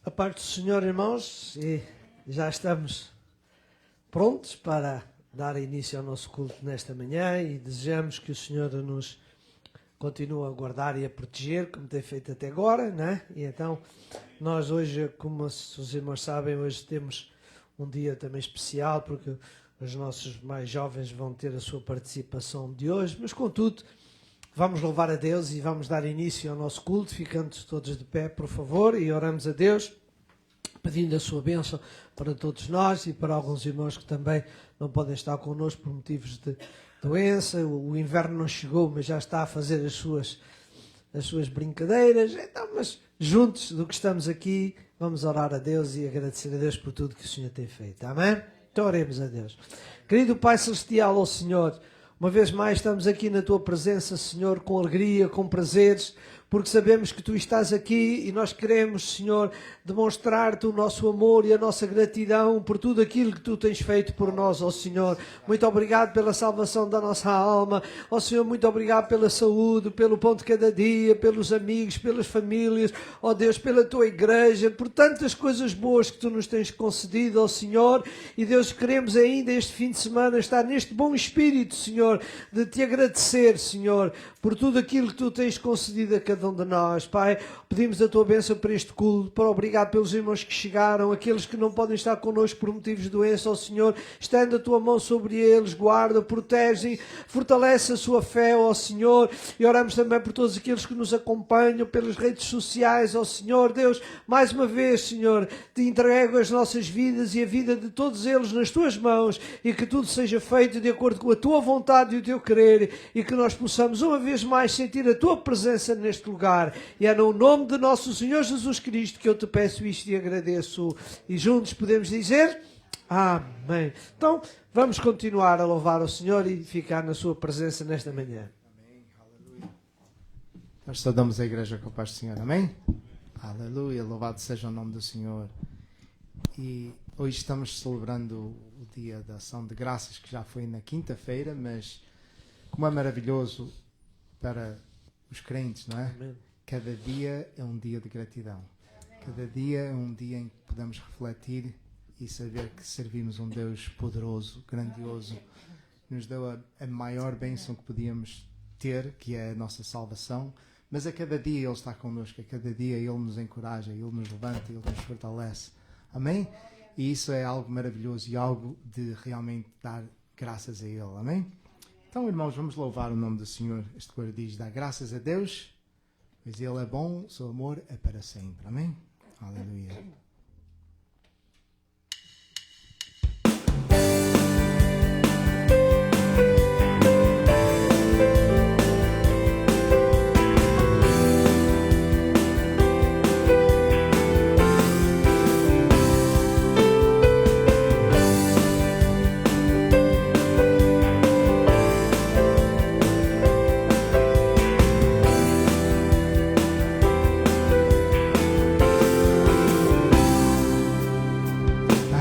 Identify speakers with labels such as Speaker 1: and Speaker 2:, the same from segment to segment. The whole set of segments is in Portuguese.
Speaker 1: A paz do Senhor, irmãos, e já estamos prontos para dar início ao nosso culto nesta manhã e desejamos que o Senhor nos continue a guardar e a proteger, como tem feito até agora, né? E então, nós hoje, como os irmãos sabem, hoje temos um dia também especial, porque os nossos mais jovens vão ter a sua participação de hoje, mas contudo, vamos louvar a Deus e vamos dar início ao nosso culto, ficando todos de pé, por favor, e oramos a Deus, pedindo a sua bênção para todos nós e para alguns irmãos que também não podem estar connosco por motivos de doença. O inverno não chegou, mas já está a fazer as suas brincadeiras. Então, mas juntos do que estamos aqui, vamos orar a Deus e agradecer a Deus por tudo que o Senhor tem feito. Amém? Então oremos a Deus. Querido Pai Celestial, ó Senhor, uma vez mais estamos aqui na Tua presença, Senhor, com alegria, com prazeres, porque sabemos que Tu estás aqui e nós queremos, Senhor, demonstrar-Te o nosso amor e a nossa gratidão por tudo aquilo que Tu tens feito por nós, ó Senhor. Muito obrigado pela salvação da nossa alma, ó Senhor, muito obrigado pela saúde, pelo pão de cada dia, pelos amigos, pelas famílias, ó Deus, pela Tua igreja, por tantas coisas boas que Tu nos tens concedido, ó Senhor. E Deus, queremos ainda este fim de semana estar neste bom espírito, Senhor, de Te agradecer, Senhor, por tudo aquilo que Tu tens concedido a cada um de nós. Pai, pedimos a Tua bênção para este culto, para obrigado pelos irmãos que chegaram, aqueles que não podem estar connosco por motivos de doença, ó Senhor, estende a Tua mão sobre eles, guarda, protege, fortalece a sua fé, ó Senhor, e oramos também por todos aqueles que nos acompanham pelas redes sociais, ó Senhor. Deus, mais uma vez, Senhor, Te entrego as nossas vidas e a vida de todos eles nas Tuas mãos, e que tudo seja feito de acordo com a Tua vontade e o Teu querer, e que nós possamos uma vez mais sentir a Tua presença neste lugar. E é no nome de nosso Senhor Jesus Cristo que eu Te peço isto e agradeço. E juntos podemos dizer amém. Então, vamos continuar a louvar o Senhor e ficar na Sua presença nesta manhã.
Speaker 2: Amém, aleluia. Nós saudamos a igreja com a paz do Senhor, amém? Aleluia, louvado seja o nome do Senhor. E hoje estamos celebrando o dia da ação de graças, que já foi na quinta-feira, mas como é maravilhoso para os crentes, não é?
Speaker 1: Amém.
Speaker 2: Cada dia é um dia de gratidão. Cada dia é um dia em que podemos refletir e saber que servimos um Deus poderoso, grandioso. Nos deu a maior bênção que podíamos ter, que é a nossa salvação. Mas a cada dia Ele está connosco, a cada dia Ele nos encoraja, Ele nos levanta, Ele nos fortalece. Amém? E isso é algo maravilhoso e algo de realmente dar graças a Ele. Amém? Então, irmãos, vamos louvar o nome do Senhor. Este coro diz: dá graças a Deus, pois Ele é bom, o seu amor é para sempre. Amém? Aleluia.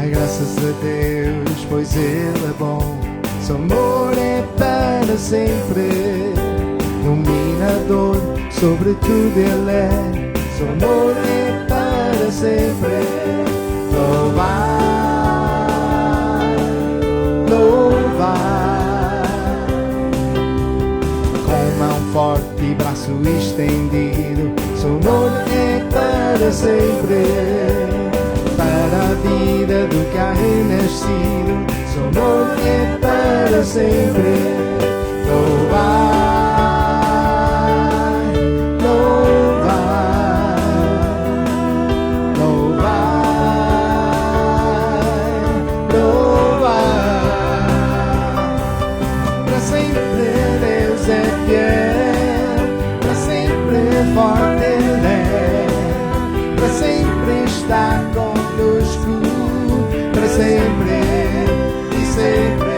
Speaker 2: Graças a Deus, pois Ele é bom, seu amor é para sempre. Dominador, sobre tudo Ele é, seu amor é para sempre. Louvar, louvar, com mão forte e braço estendido, seu amor é para sempre. Para a vida do que há renascido, seu amor é para sempre. Louvar, louvar, louvar, louvar. Para sempre Deus é fiel, para sempre forte Ele é, para sempre está conosco, para sempre e sempre,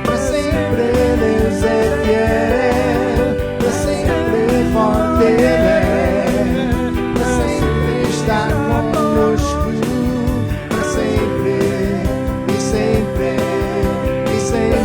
Speaker 2: para sempre Deus é fiel, para sempre forte Ele é, para sempre está conosco, para sempre e sempre e sempre.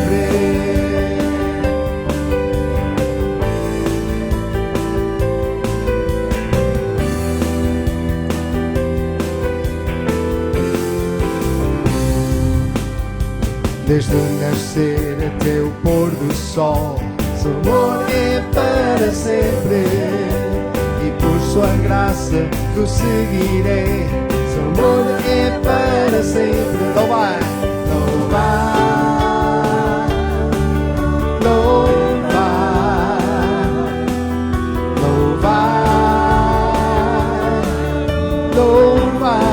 Speaker 2: desde o nascer até o pôr do sol. Seu amor é para sempre, e por sua graça eu seguirei. Seu amor é para sempre. Louvar, louvar, louvar, louvar, louvar.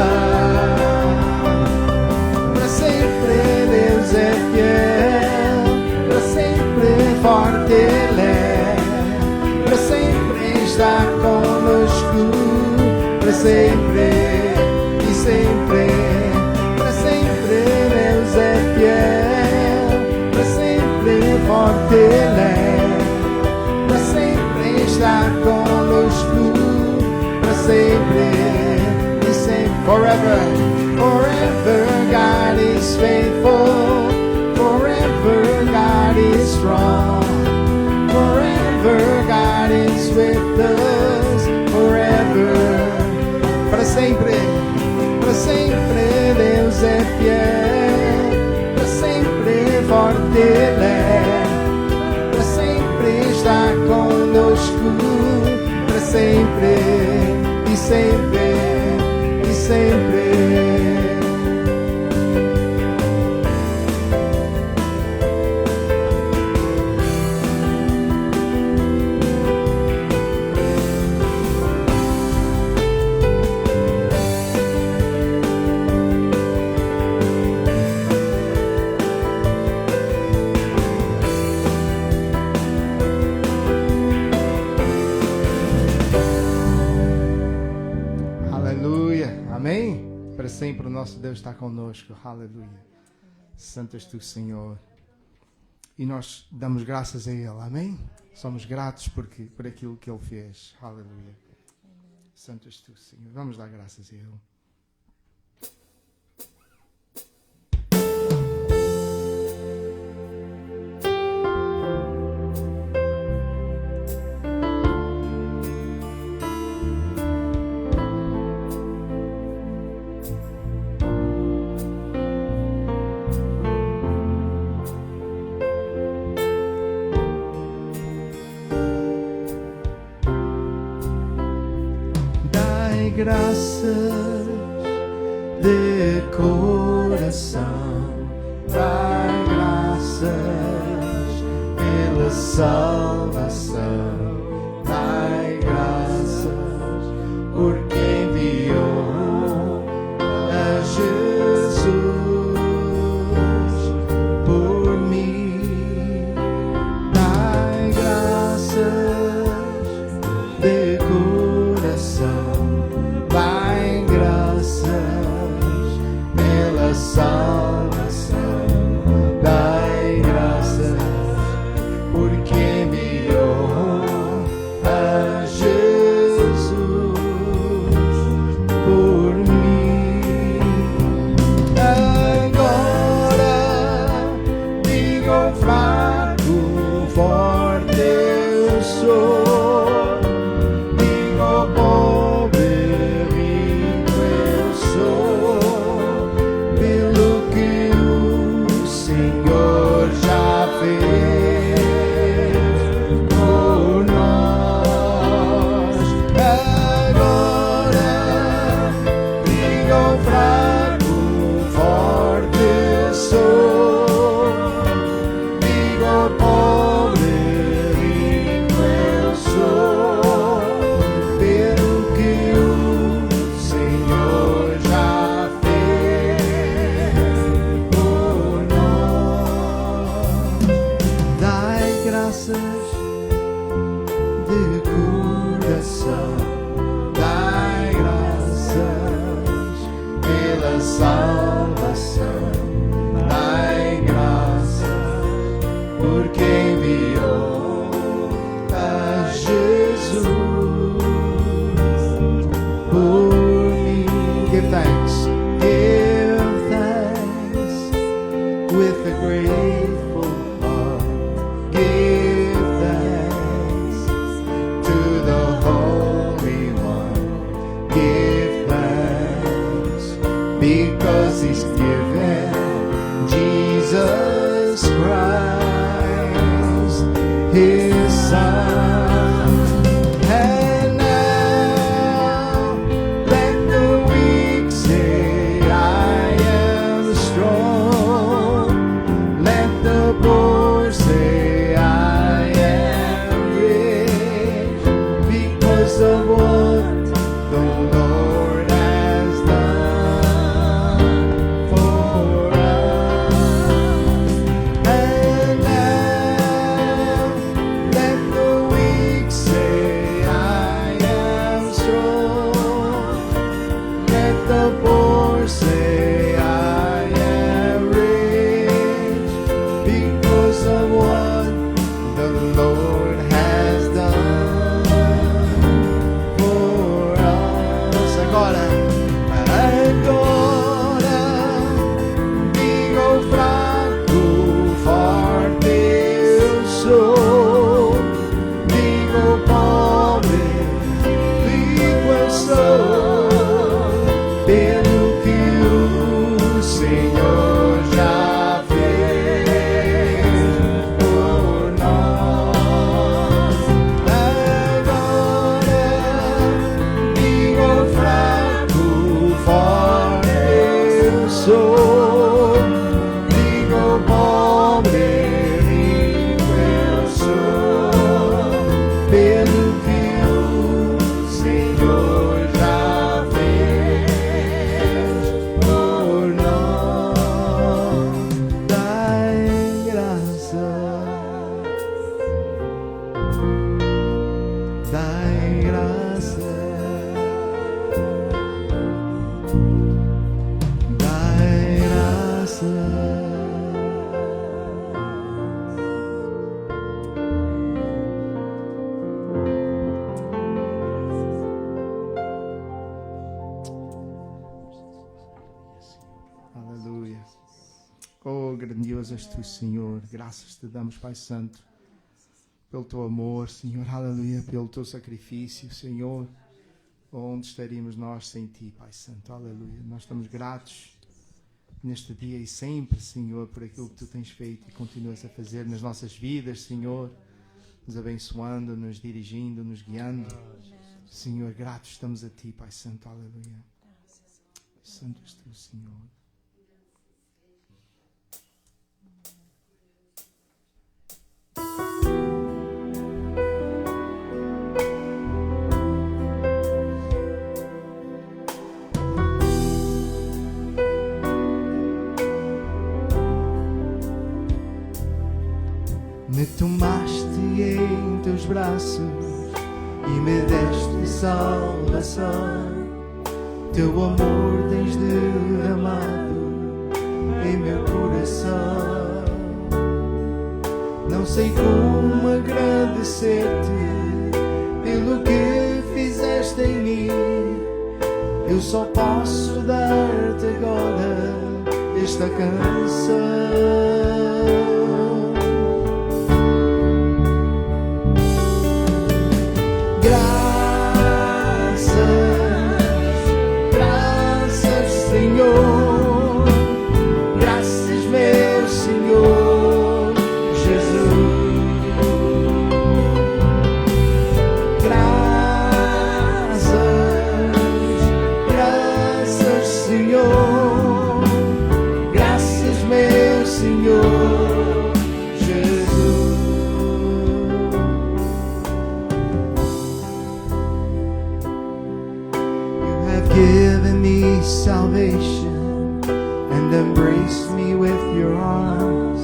Speaker 2: Para sempre Deus é fiel, para sempre forte Ele é, para sempre está conosco, para sempre e sempre. Para sempre Deus é fiel, para sempre forte Ele é, para sempre está conosco, para sempre e sempre. Forever, forever God is faithful, forever God is strong, forever God is with us, forever. Para sempre Deus é fiel, para sempre forte Ele é, para sempre está conosco, para sempre e sempre e sempre. Sempre o nosso Deus está conosco, aleluia. Santo és tu, Senhor, e nós damos graças a Ele, amém? Somos gratos por aquilo que Ele fez, aleluia. Santo és tu, Senhor, vamos dar graças a Ele. Graças de coração, dai graças pela salvação, dai graças porque enviou a Jesus por mim, dai graças de coração. Salvação, dai graças porque enviou a Jesus por mim. Agora digam fraco, forte eu sou, digo pobre, rico eu sou. Because he's given Jesus because of what the Lord has done for us. And now let the weak say, I am strong. Let the poor say, I am rich because of what the Lord has done for us. Agora digo fraco, forte eu sou. Digo pobre, rico eu sou. Pelo que o Senhor já fez por nós. Agora digo fraco, forte eu sou. Digo pobre, rico eu sou. Pelo que o Senhor já fez por nós. Dai graças, dai graças, dai graças. Aleluia. Oh, grandioso és tu, Senhor. Graças te damos, Pai Santo, pelo teu amor, Senhor. Aleluia. Pelo teu sacrifício, Senhor. Onde estaríamos nós sem ti, Pai Santo? Aleluia. Nós estamos gratos neste dia e sempre, Senhor, por aquilo que tu tens feito e continuas a fazer nas nossas vidas, Senhor. Nos abençoando, nos dirigindo, nos guiando. Senhor, gratos estamos a ti, Pai Santo. Aleluia. Santo és tu, Senhor. Me tomaste em teus braços e me deste salvação. Teu amor tens derramado em meu coração. Não sei como agradecer-te pelo que fizeste em mim. Eu só posso dar-te agora esta canção. Graças, Senhor. Graças, meu Senhor Jesus. Graças, Senhor. Graças, meu Senhor Jesus. You have given me salvation and embraced me with your arms.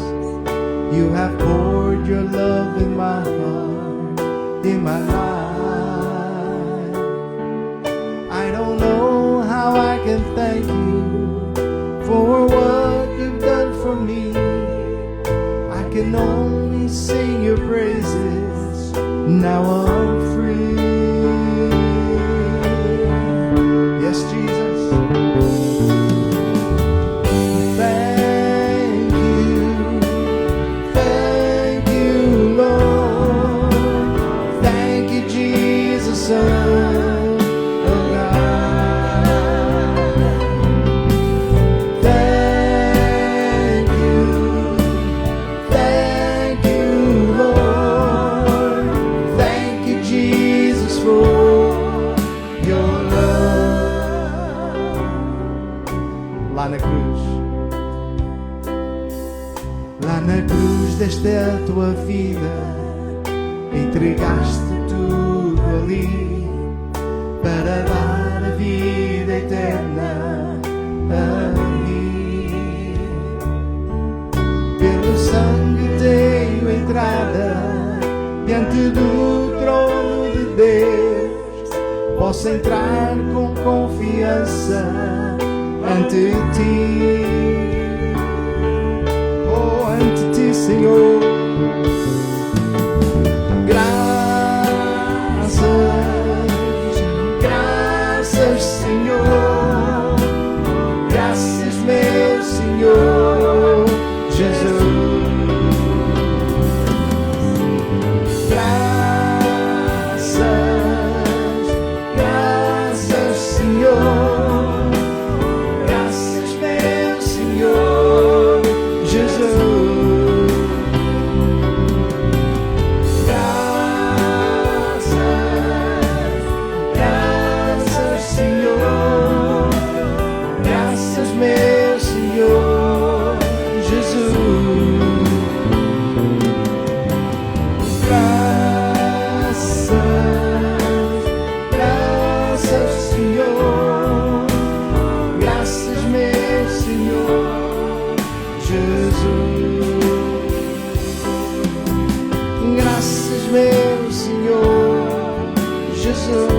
Speaker 2: You have poured your love in my heart, in my life. I don't know how I can thank you for what you've done for me. I can only sing your praises. Now I'm free. Yes, Jesus. Thank you, Lord. Thank you, Jesus, Son of God. Thank you, Lord. Thank you, Jesus, for your love. Lá na cruz. Lá na cruz deste a tua vida, entregaste tudo ali. posso entrar com confiança ante ti. Oh, ante ti, Senhor. Graças, Senhor. Graças, meu Senhor Jesus. Graças, Senhor. Graças, meu Senhor Jesus. Graças, Senhor. Graças, meu Senhor Jesus. Graças, Senhor. Graças, meu Senhor Jesus. Graças, meu Senhor Jesus.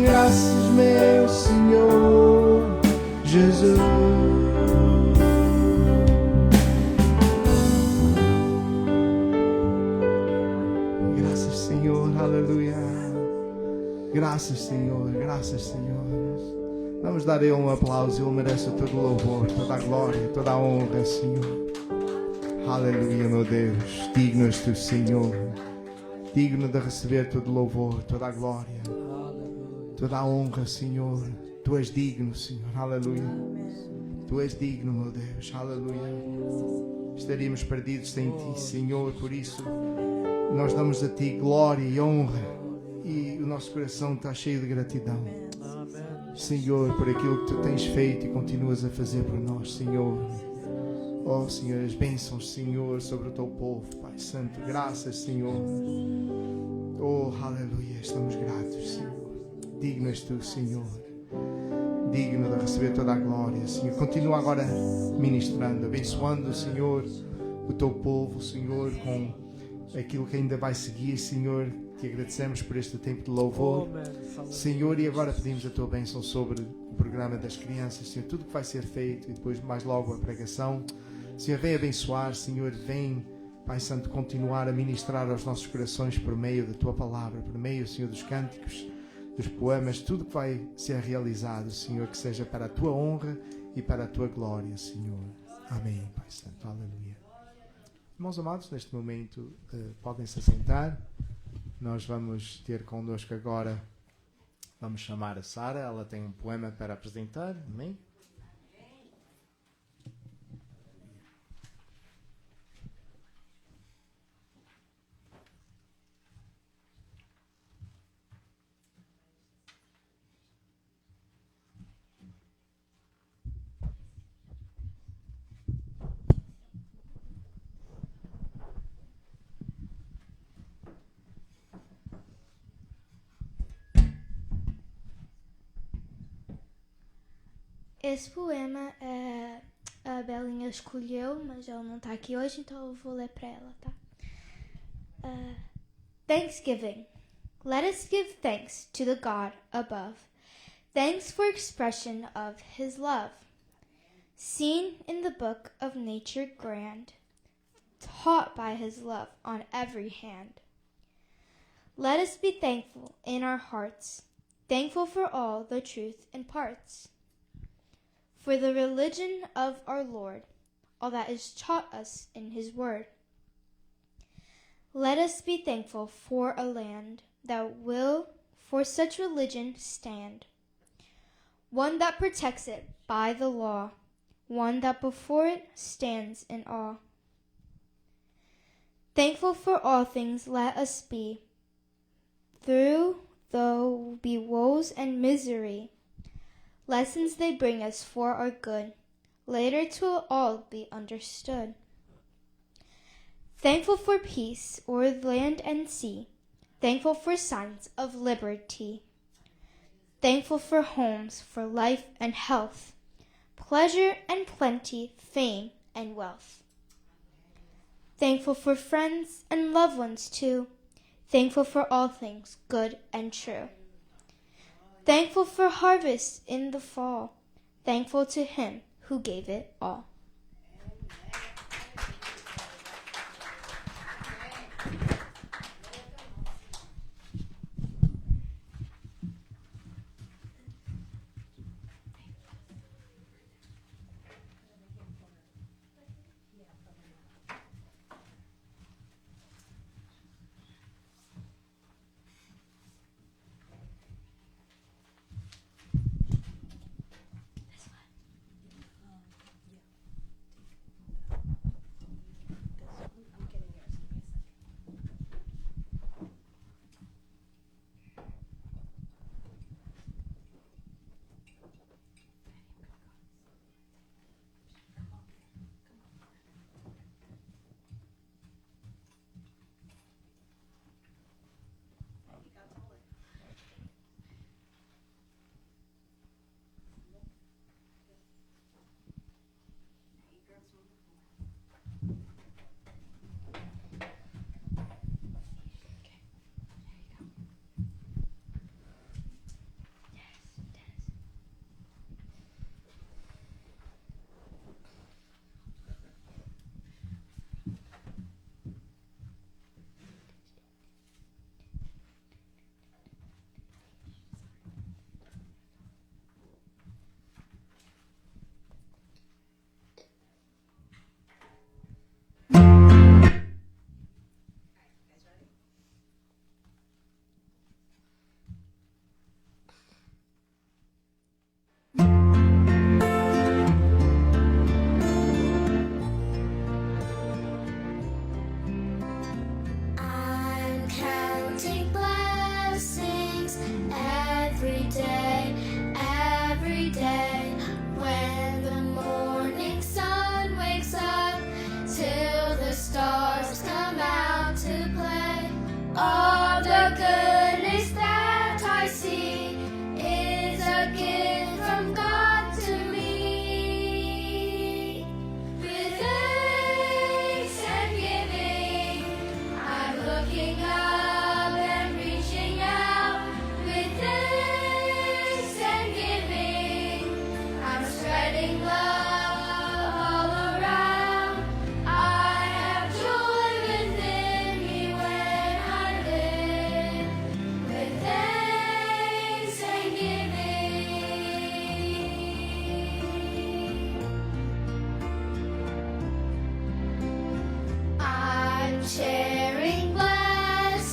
Speaker 2: Graças, meu Senhor Jesus. Graças, Senhor, aleluia. Graças, Senhor, graças, Senhor. Vamos dar a Ele um aplauso. Ele merece todo o louvor, toda a glória, toda a honra, Senhor. Aleluia, meu Deus. Digno és tu, Senhor. Digno de receber todo o louvor, toda a glória, toda a honra, Senhor. Tu és digno, Senhor. Aleluia. Tu és digno, meu Deus. Aleluia. Estaríamos perdidos sem ti, Senhor. Por isso, nós damos a ti glória e honra. E o nosso coração está cheio de gratidão, Senhor, por aquilo que tu tens feito e continuas a fazer por nós, Senhor. Oh, Senhor, as bênçãos, Senhor, sobre o teu povo, Pai Santo. Graças, Senhor. Oh, aleluia. Estamos gratos, Senhor. Digno és tu, Senhor. Digno de receber toda a glória, Senhor. Continua agora ministrando, abençoando, Senhor, o teu povo, Senhor, com aquilo que ainda vai seguir, Senhor. Te agradecemos por este tempo de louvor, Senhor, e agora pedimos a tua bênção sobre o programa das crianças, Senhor, tudo que vai ser feito e depois mais logo a pregação. Senhor, vem abençoar, Senhor, vem, Pai Santo, continuar a ministrar aos nossos corações por meio da tua palavra, por meio, Senhor, dos cânticos, dos poemas, tudo que vai ser realizado, Senhor, que seja para a tua honra e para a tua glória, Senhor. Amém, Pai Santo, aleluia. Irmãos amados, neste momento podem se assentar. Nós vamos ter connosco agora, vamos chamar a Sara, ela tem um poema para apresentar, amém?
Speaker 3: Esse poema a Belinha escolheu, mas ela não está aqui hoje, então eu vou ler para ela, tá? Thanksgiving. Let us give thanks to the God above. Thanks for expression of his love. Seen in the book of nature grand, taught by his love on every hand. Let us be thankful in our hearts, thankful for all the truth imparts. For the religion of our Lord, all that is taught us in his word. Let us be thankful for a land that will for such religion stand, one that protects it by the law, one that before it stands in awe. Thankful for all things let us be, through though be woes and misery, lessons they bring us for our good, later to all be understood. Thankful for peace o'er land and sea, thankful for signs of liberty, thankful for homes, for life and health, pleasure and plenty, fame and wealth. Thankful for friends and loved ones too, thankful for all things good and true. Thankful for harvest in the fall, thankful to him who gave it all.
Speaker 4: I'm counting blessings every day, when the morning sun wakes up, till the stars come out to play. All the goodness that I see is a gift from God to me. With thanks and giving, I'm looking up and reaching out. With thanks and giving, I'm spreading love all around. I have joy within me when I live. With thanks and giving, I'm sharing blessings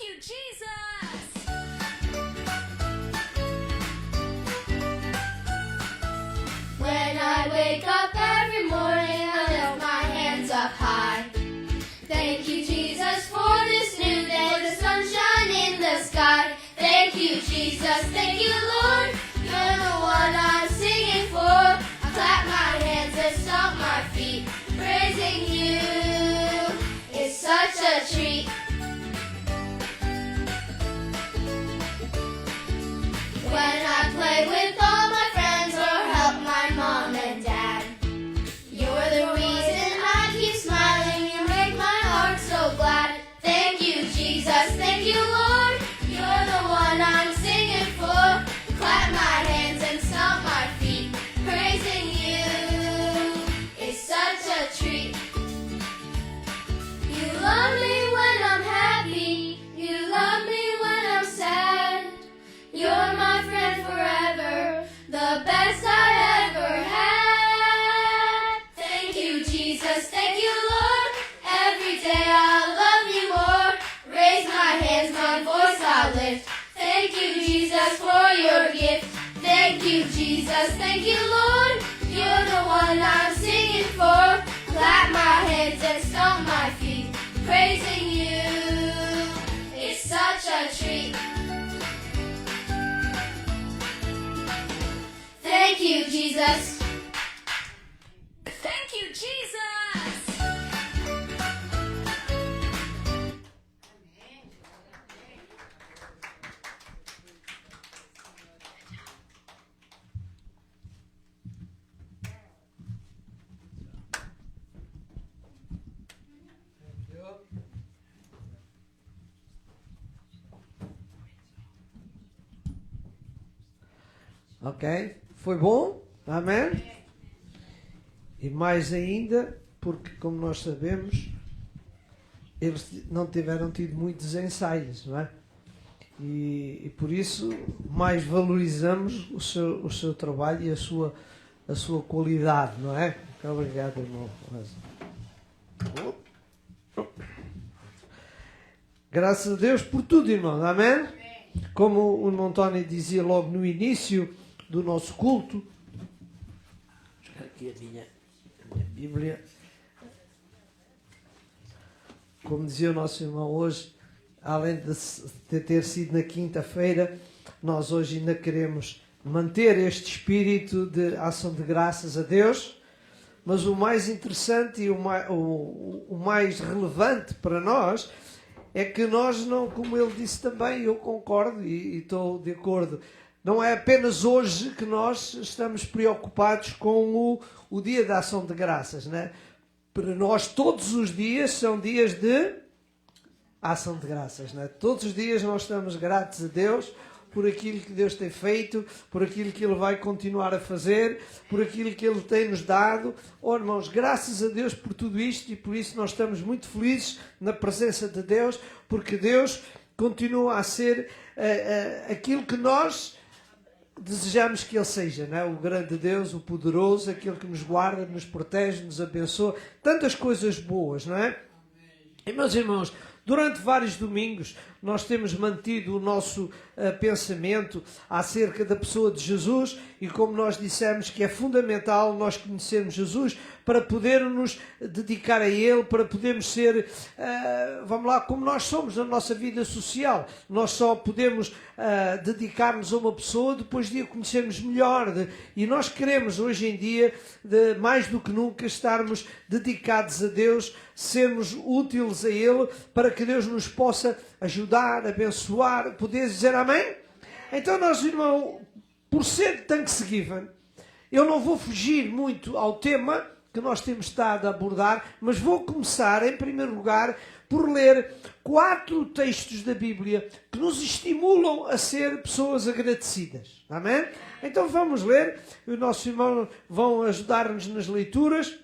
Speaker 5: you, Jesus!
Speaker 4: When I wake up every morning, I lift my hands up high. Thank you, Jesus, for this new day, the sunshine in the sky. Thank you, Jesus, thank you, Lord. You're the one I'm singing for. I clap my hands and stomp my feet. Praising you is such a treat. When I play with all my friends or help my mom and dad, you're the reason I keep smiling. You make my heart so glad. Thank you, Jesus. Thank you, Lord. You're the one I'm singing for. Clap my hands and stomp my feet. Praising you is such a treat. You love me when I'm happy. You love me when I'm sad. You're my friend forever, the best I ever had. Thank you, Jesus. Thank you, Lord. Every day I'll love you more. Raise my hands, my voice I'll lift. Thank you, Jesus, for your gift. Thank you, Jesus. Thank you, Lord. You're the one I'm singing for. Clap my hands and stomp my feet. Praising you is such a treat. Thank you, Jesus.
Speaker 5: Thank you, Jesus!
Speaker 1: Ok? Foi bom? Amém? E mais ainda, porque como nós sabemos, eles não tiveram tido muitos ensaios, não é? E por isso mais valorizamos o seu trabalho e a sua qualidade, não é? Muito obrigado, irmão. Graças a Deus por tudo, irmão. Amém? Como o irmão Tony dizia logo no início do nosso culto, vou buscar aqui a minha Bíblia. Como dizia o nosso irmão hoje, além de ter sido na quinta-feira, nós hoje ainda queremos manter este espírito de ação de graças a Deus, mas o mais interessante e o mais relevante para nós é que nós não, como ele disse também, eu concordo e estou de acordo, não é apenas hoje que nós estamos preocupados com o dia da ação de graças, né? Para nós todos os dias são dias de ação de graças, né? Todos os dias nós estamos gratos a Deus por aquilo que Deus tem feito, por aquilo que Ele vai continuar a fazer, por aquilo que Ele tem nos dado. Oh, irmãos, graças a Deus por tudo isto, e por isso nós estamos muito felizes na presença de Deus, porque Deus continua a ser aquilo que nós desejamos que Ele seja, não é? O grande Deus, o poderoso, aquele que nos guarda, nos protege, nos abençoa, tantas coisas boas, não é? E, meus irmãos, durante vários domingos nós temos mantido o nosso pensamento acerca da pessoa de Jesus, e como nós dissemos que é fundamental nós conhecermos Jesus para podermos dedicar a Ele, para podermos ser, vamos lá, como nós somos na nossa vida social. Nós só podemos dedicar-nos a uma pessoa depois de a conhecermos melhor, e nós queremos hoje em dia, mais do que nunca, estarmos dedicados a Deus, sermos úteis a Ele, para que Deus nos possa ajudar, abençoar. Poderes dizer amém? Então nós, irmão, por ser Thanksgiving, eu não vou fugir muito ao tema que nós temos estado a abordar, mas vou começar, em primeiro lugar, por ler 4 textos da Bíblia que nos estimulam a ser pessoas agradecidas. Amém? Então vamos ler, os nossos irmãos vão ajudar-nos nas leituras,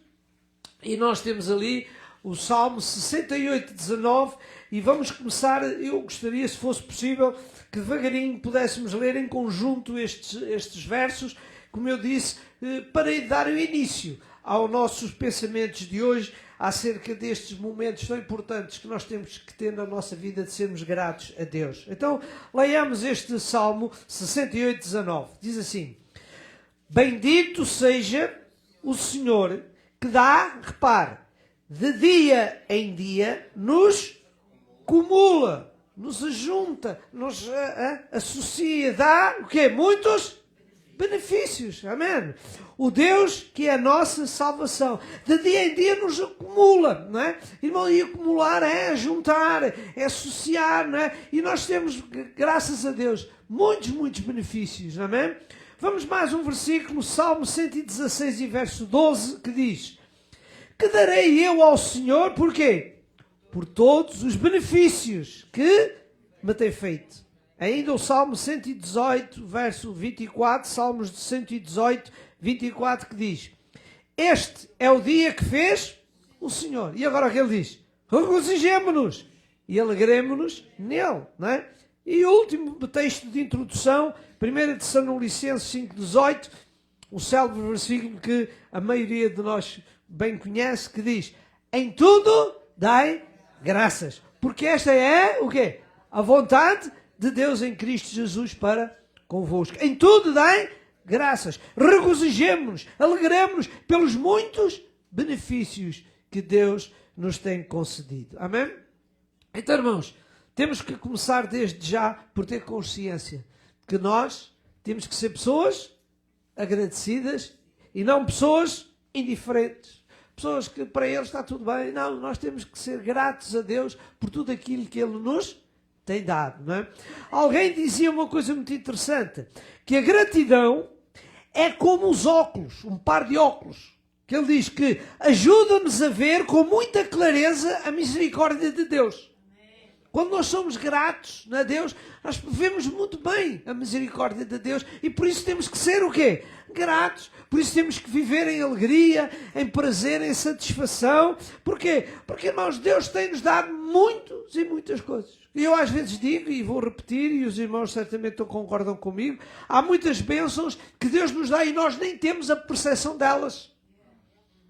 Speaker 1: e nós temos ali o Salmo 68, 19, e vamos começar. Eu gostaria, se fosse possível, que devagarinho pudéssemos ler em conjunto estes versos, como eu disse, para dar o início aos nossos pensamentos de hoje acerca destes momentos tão importantes que nós temos que ter na nossa vida de sermos gratos a Deus. Então, leiamos este Salmo 68, 19. Diz assim: bendito seja o Senhor que dá, repare, de dia em dia nos cumula, nos ajunta, nos associa, dá o quê? Muitos benefícios. Amém? O Deus que é a nossa salvação, de dia em dia nos acumula, não é? Irmão, e acumular é juntar, é associar, não é? E nós temos, graças a Deus, muitos benefícios. Amém? Vamos mais um versículo, Salmo 116 e verso 12, que diz: que darei eu ao Senhor, porquê? Por todos os benefícios que me tem feito. Ainda o Salmo 118, verso 24, Salmos de 118, 24, que diz: este é o dia que fez o Senhor. E agora o que ele diz? Regozijemo-nos e alegremo-nos nele, não é? E o último texto de introdução, 1 Tessalonicenses 5,18, o célebre versículo que a maioria de nós bem conhece, que diz: em tudo dai graças, porque esta é o quê? A vontade de Deus em Cristo Jesus para convosco. Em tudo dai graças, regozijemo-nos, alegremo-nos pelos muitos benefícios que Deus nos tem concedido. Amém? Então, irmãos, temos que começar desde já por ter consciência que nós temos que ser pessoas agradecidas e não pessoas indiferentes. Pessoas que para eles está tudo bem. Não, nós temos que ser gratos a Deus por tudo aquilo que Ele nos tem dado, não é? Alguém dizia uma coisa muito interessante, que a gratidão é como os óculos, um par de óculos, que ele diz que ajuda-nos a ver com muita clareza a misericórdia de Deus. Quando nós somos gratos a Deus, nós vemos muito bem a misericórdia de Deus e por isso temos que ser o quê? Gratos. Por isso temos que viver em alegria, em prazer, em satisfação. Porquê? Porque, irmãos, Deus tem-nos dado muitas e muitas coisas. E eu às vezes digo, e vou repetir, e os irmãos certamente concordam comigo, há muitas bênçãos que Deus nos dá e nós nem temos a percepção delas.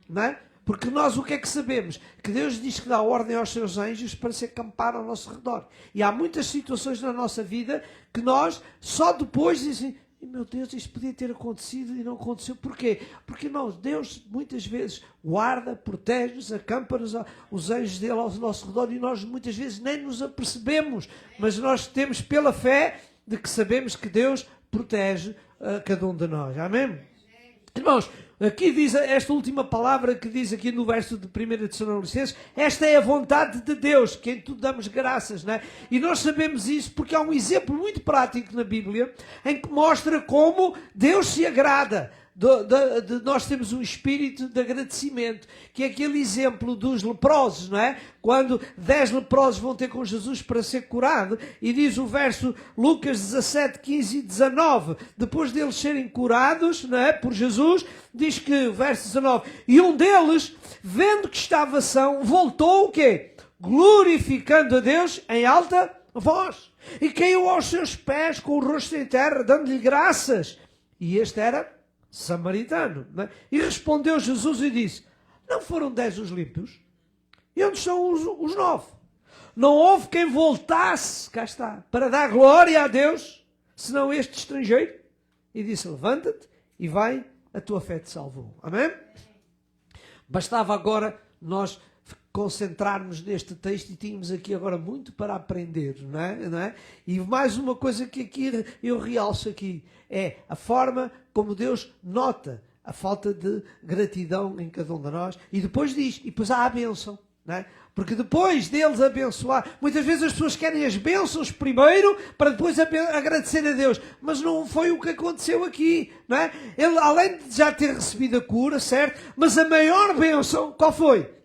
Speaker 1: Não é? Porque nós o que é que sabemos? Que Deus diz que dá ordem aos seus anjos para se acampar ao nosso redor. E há muitas situações na nossa vida que nós só depois dizem: meu Deus, isto podia ter acontecido e não aconteceu. Porquê? Porque, irmãos, Deus muitas vezes guarda, protege-nos, acampa-nos os anjos dele ao nosso redor e nós muitas vezes nem nos apercebemos. Mas nós temos pela fé de que sabemos que Deus protege cada um de nós. Amém? Irmãos, aqui diz esta última palavra que diz aqui no verso de 1 Tessalonicenses: esta é a vontade de Deus, que em tudo damos graças, não é? E nós sabemos isso porque há um exemplo muito prático na Bíblia em que mostra como Deus se agrada. Nós temos um espírito de agradecimento, que é aquele exemplo dos leprosos, não é? Quando 10 leprosos vão ter com Jesus para ser curado, e diz o verso Lucas 17, 15 e 19, depois deles serem curados, não é? Por Jesus, diz que, verso 19, e um deles, vendo que estava são, voltou o quê? Glorificando a Deus em alta voz, e caiu aos seus pés com o rosto em terra, dando-lhe graças. E este era samaritano, não é? E respondeu Jesus e disse: não foram 10 os limpos? E onde estão os 9? Não houve quem voltasse, cá está, para dar glória a Deus, senão este estrangeiro? E disse: levanta-te e vai, a tua fé te salvou. Amém? Bastava agora nós concentrarmos neste texto e tínhamos aqui agora muito para aprender, não é? E mais uma coisa que aqui eu realço aqui é a forma como Deus nota a falta de gratidão em cada um de nós e depois diz, e depois há a bênção, não é? Porque depois deles abençoar, muitas vezes as pessoas querem as bênçãos primeiro para depois agradecer a Deus, mas não foi o que aconteceu aqui, não é? Ele, além de já ter recebido a cura, certo? Mas a maior bênção, qual foi?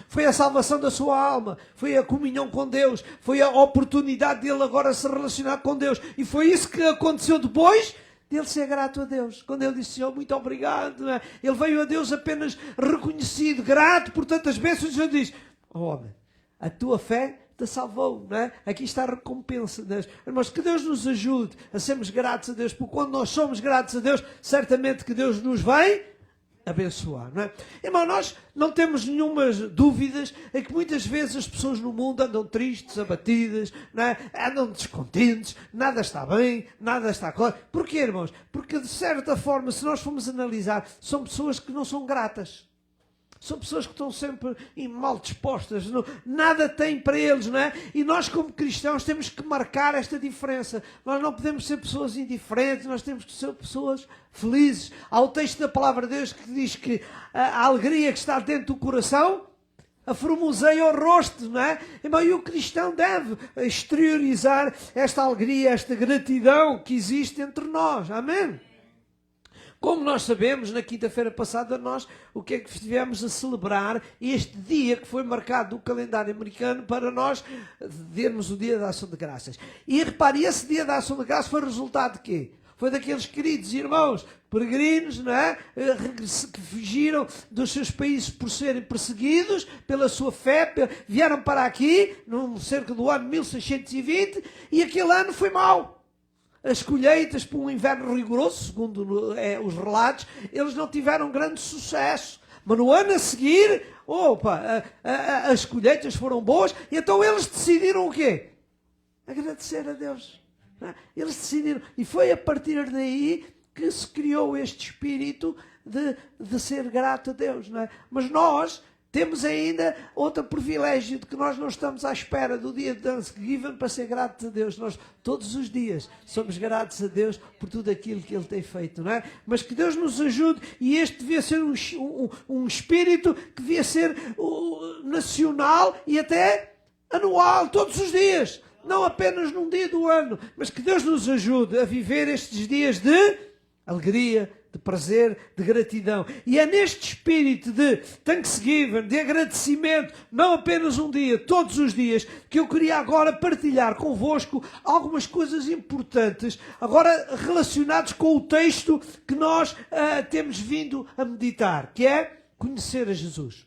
Speaker 1: Foi a salvação da sua alma, foi a comunhão com Deus, foi a oportunidade dele agora se relacionar com Deus. E foi isso que aconteceu depois dele ser grato a Deus. Quando ele disse: Senhor, muito obrigado, não é? Ele veio a Deus apenas reconhecido, grato por tantas bênçãos. E ele diz: oh, homem, a tua fé te salvou, não é? Aqui está a recompensa de Deus. Irmãos, que Deus nos ajude a sermos gratos a Deus, porque quando nós somos gratos a Deus, certamente que Deus nos vai abençoar, não é? Irmão, nós não temos nenhuma dúvidas em que muitas vezes as pessoas no mundo andam tristes, abatidas, não é? Andam descontentes, nada está bem, nada está claro. Porquê, irmãos? Porque, de certa forma, se nós formos analisar, são pessoas que não são gratas. São pessoas que estão sempre mal dispostas, nada têm para eles, não é? E nós, como cristãos, temos que marcar esta diferença. Nós não podemos ser pessoas indiferentes, nós temos que ser pessoas felizes. Há o texto da palavra de Deus que diz que a alegria que está dentro do coração aformoseia o rosto, não é? E o cristão deve exteriorizar esta alegria, esta gratidão que existe entre nós. Amém? Como nós sabemos, na quinta-feira passada, nós o que é que estivemos a celebrar este dia que foi marcado no calendário americano para nós termos o dia da ação de graças. E repare, esse dia da ação de graças foi resultado de quê? Foi daqueles queridos irmãos peregrinos, não é? Que fugiram dos seus países por serem perseguidos pela sua fé, vieram para aqui, no cerca do ano 1620, e aquele ano foi mau. As colheitas, por um inverno rigoroso, segundo os relatos, eles não tiveram grande sucesso. Mas no ano a seguir, as colheitas foram boas, e então eles decidiram o quê? Agradecer a Deus. Eles decidiram, e foi a partir daí que se criou este espírito de ser grato a Deus. Não é? Mas nós temos ainda outro privilégio de que nós não estamos à espera do dia de Thanksgiving para ser gratos a Deus. Nós todos os dias somos gratos a Deus por tudo aquilo que Ele tem feito, não é? Mas que Deus nos ajude, e este devia ser um espírito que devia ser nacional e até anual, todos os dias. Não apenas num dia do ano, mas que Deus nos ajude a viver estes dias de alegria, de prazer, de gratidão. E é neste espírito de Thanksgiving, de agradecimento, não apenas um dia, todos os dias, que eu queria agora partilhar convosco algumas coisas importantes, agora relacionadas com o texto que nós temos vindo a meditar, que é conhecer a Jesus.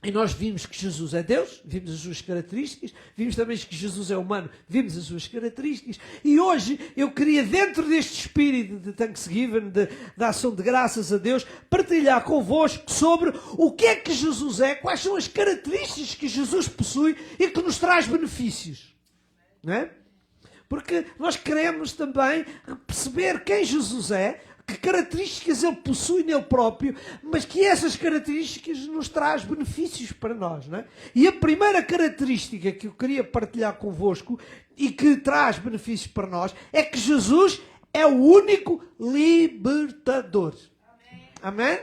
Speaker 1: E nós vimos que Jesus é Deus, vimos as suas características, vimos também que Jesus é humano, vimos as suas características, e hoje eu queria, dentro deste espírito de Thanksgiving, de ação de graças a Deus, partilhar convosco sobre o que é que Jesus é, quais são as características que Jesus possui e que nos traz benefícios. Não é? Porque nós queremos também perceber quem Jesus é, que características Ele possui nele próprio, mas que essas características nos traz benefícios para nós, não é? E a primeira característica que eu queria partilhar convosco e que traz benefícios para nós é que Jesus é o único libertador. Amém?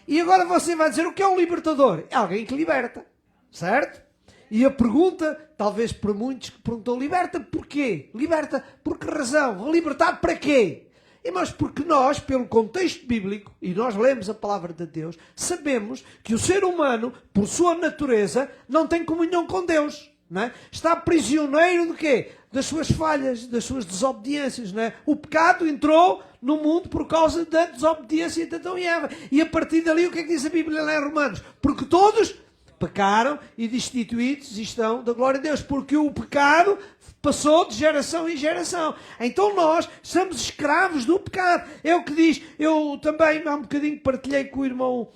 Speaker 1: E agora você vai dizer, o que é um libertador? É alguém que liberta, certo? E a pergunta, talvez para muitos que perguntam, liberta porquê? Liberta por que razão? Libertar para quê? Mas porque nós, pelo contexto bíblico, e nós lemos a palavra de Deus, sabemos que o ser humano, por sua natureza, não tem comunhão com Deus. Não é? Está prisioneiro de quê? Das suas falhas, das suas desobediências. Não é? O pecado entrou no mundo por causa da desobediência de Adão e Eva. E a partir dali, o que é que diz a Bíblia lá em Romanos? Porque todos pecaram e destituídos estão da glória de Deus. Porque o pecado passou de geração em geração. Então nós somos escravos do pecado. É o que diz. Eu também há um bocadinho partilhei com o irmão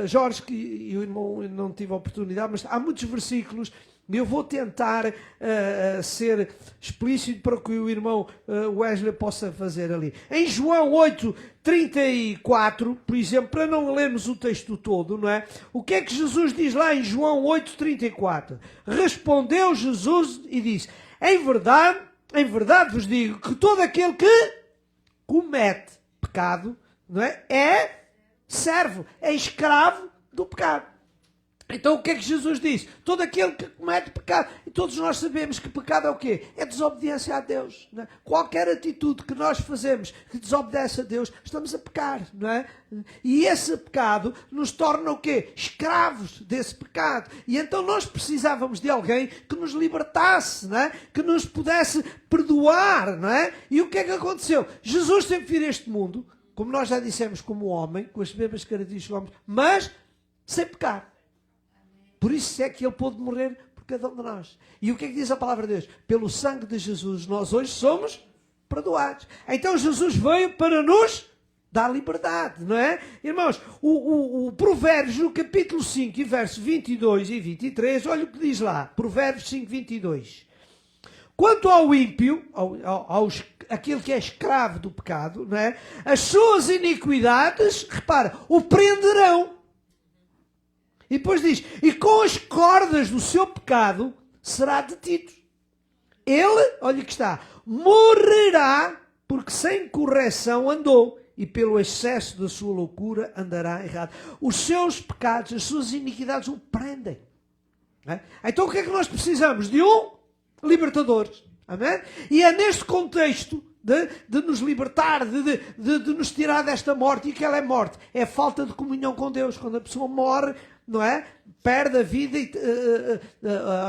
Speaker 1: Jorge, e o irmão não tive a oportunidade, mas há muitos versículos. Eu vou tentar ser explícito para que o irmão Wesley possa fazer ali. Em João 8:34, por exemplo, para não lermos o texto todo, não é? O que é que Jesus diz lá em João 8:34? Respondeu Jesus e disse, em verdade vos digo que todo aquele que comete pecado, não é? É servo, é escravo do pecado. Então o que é que Jesus diz? Todo aquele que comete pecado, e todos nós sabemos que pecado é o quê? É desobediência a Deus. Não é? Qualquer atitude que nós fazemos que desobedece a Deus, estamos a pecar. Não é? E esse pecado nos torna o quê? Escravos desse pecado. E então nós precisávamos de alguém que nos libertasse, não é? Que nos pudesse perdoar. Não é? E o que é que aconteceu? Jesus teve que vir a este mundo, como nós já dissemos, como homem, com as mesmas características do homem, mas sem pecar. Por isso é que Ele pôde morrer por cada um de nós. E o que é que diz a palavra de Deus? Pelo sangue de Jesus, nós hoje somos perdoados. Então Jesus veio para nos dá liberdade, não é? Irmãos, o Provérbios, no capítulo 5, e verso 22 e 23, olha o que diz lá, Provérbios 5, 22. Quanto ao ímpio, aquele que é escravo do pecado, não é? As suas iniquidades, repara, o prenderão. E depois diz, e com as cordas do seu pecado será detido. Ele, olha que está, morrerá porque sem correção andou e pelo excesso da sua loucura andará errado. Os seus pecados, as suas iniquidades o prendem. É? Então o que é que nós precisamos? De um libertador. Amém? E é neste contexto de nos libertar, de nos tirar desta morte. E que ela é morte? É a falta de comunhão com Deus. Quando a pessoa morre, não é? Perde a vida e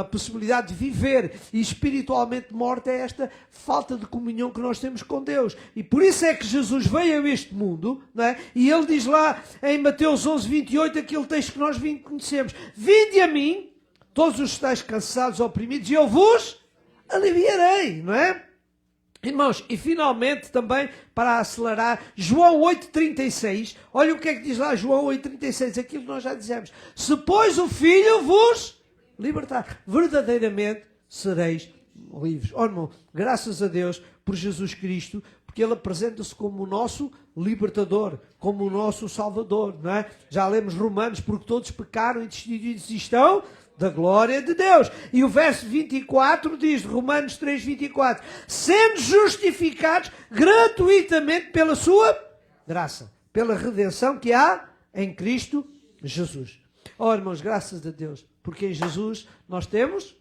Speaker 1: a possibilidade de viver. E espiritualmente morte é esta falta de comunhão que nós temos com Deus. E por isso é que Jesus veio a este mundo, não é? E ele diz lá em Mateus 11, 28, aquele texto que nós conhecemos. Vinde a mim, todos os que estáis cansados, oprimidos, e eu vos aliviarei, não é? Irmãos, e finalmente também, para acelerar, João 8,36, olha o que é que diz lá João 8,36, aquilo que nós já dizemos. Se pois o Filho vos libertar, verdadeiramente sereis livres. Oh, irmão, graças a Deus por Jesus Cristo, porque Ele apresenta-se como o nosso libertador, como o nosso salvador, não é? Já lemos Romanos, porque todos pecaram e destituídos estão da glória de Deus. E o verso 24 diz, Romanos 3, 24, sendo justificados gratuitamente pela sua graça, pela redenção que há em Cristo Jesus. Oh, irmãos, graças a Deus, porque em Jesus nós temos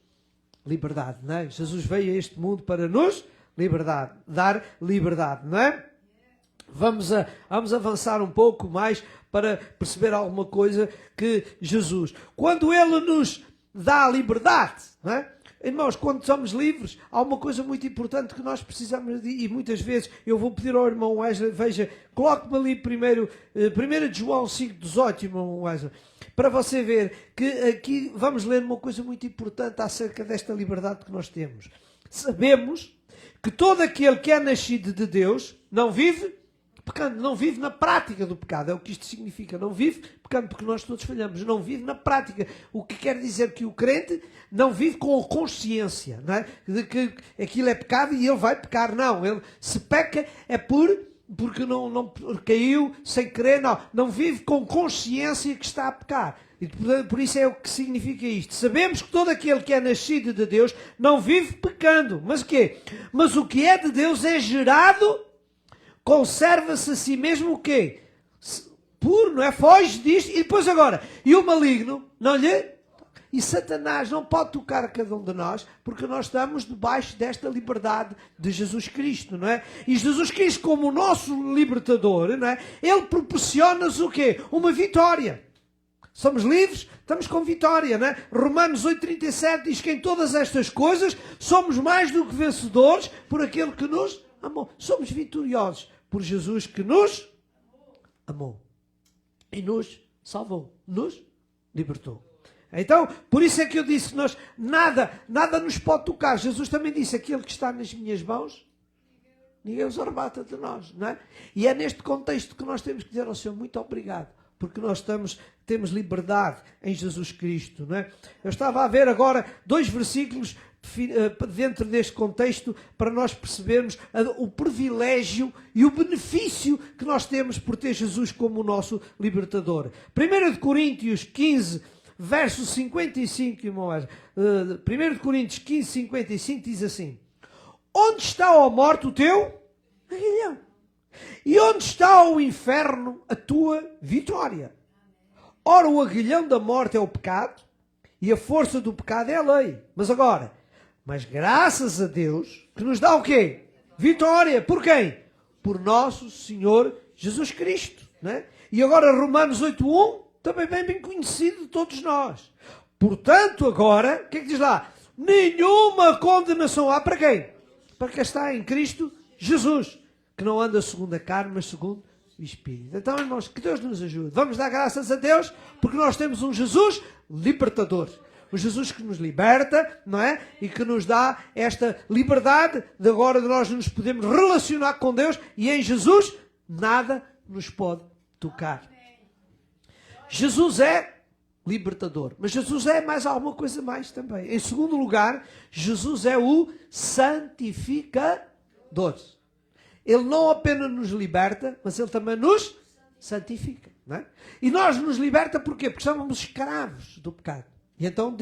Speaker 1: liberdade, não é? Jesus veio a este mundo para nos dar liberdade, não é? Vamos avançar um pouco mais para perceber alguma coisa que Jesus, quando Ele nos dá a liberdade, não é? Irmãos, quando somos livres, há uma coisa muito importante que nós precisamos de, e muitas vezes eu vou pedir ao irmão Wesley, veja, coloque-me ali primeiro, 1 João 5,18, irmão Wesley, para você ver que aqui vamos ler uma coisa muito importante acerca desta liberdade que nós temos. Sabemos que todo aquele que é nascido de Deus não vive pecando, não vive na prática do pecado, é o que isto significa, não vive pecando, porque nós todos falhamos, não vive na prática, o que quer dizer que o crente não vive com a consciência, não é? De que aquilo é pecado e ele vai pecar, não, ele se peca é porque não caiu sem querer, não vive com consciência que está a pecar, e por isso é o que significa isto. Sabemos que todo aquele que é nascido de Deus não vive pecando, mas o quê? Mas o que é de Deus é gerado, conserva-se a si mesmo o quê? Puro, não é? Foge disto. E depois agora, e o maligno, não lhe? E Satanás não pode tocar a cada um de nós, porque nós estamos debaixo desta liberdade de Jesus Cristo, não é? E Jesus Cristo, como o nosso libertador, não é? Ele proporciona-nos o quê? Uma vitória. Somos livres, estamos com vitória, não é? Romanos 8,37 diz que em todas estas coisas somos mais do que vencedores por aquele que nos amou. Somos vitoriosos por Jesus que nos amou e nos salvou, nos libertou. Então, por isso é que eu disse que nós, nada nos pode tocar. Jesus também disse, aquele que está nas minhas mãos, ninguém os arrebata de nós, não é? E é neste contexto que nós temos que dizer ao Senhor, muito obrigado, porque nós temos liberdade em Jesus Cristo, não é? Eu estava a ver agora 2 versículos dentro deste contexto para nós percebermos o privilégio e o benefício que nós temos por ter Jesus como o nosso libertador. 1 Coríntios 15, verso 55, irmão, 1 Coríntios 15, 55 diz assim, onde está, ó morte, o teu aguilhão? E onde está o inferno, a tua vitória? Ora, o aguilhão da morte é o pecado, e a força do pecado é a lei. Mas graças a Deus, que nos dá o quê? Vitória. Por quem? Por nosso Senhor Jesus Cristo. Né? E agora Romanos 8.1, também bem conhecido de todos nós. Portanto, agora, o que é que diz lá? Nenhuma condenação há para quem? Para quem está em Cristo Jesus, que não anda segundo a carne, mas segundo o Espírito. Então, irmãos, que Deus nos ajude. Vamos dar graças a Deus, porque nós temos um Jesus libertador. Um Jesus que nos liberta, não é? E que nos dá esta liberdade de agora de nós nos podemos relacionar com Deus, e em Jesus nada nos pode tocar. Jesus é libertador, mas Jesus é mais alguma coisa mais também. Em segundo lugar, Jesus é o santificador. Ele não apenas nos liberta, mas Ele também nos santifica. Não é? E nós nos liberta porquê? Porque estávamos escravos do pecado. E então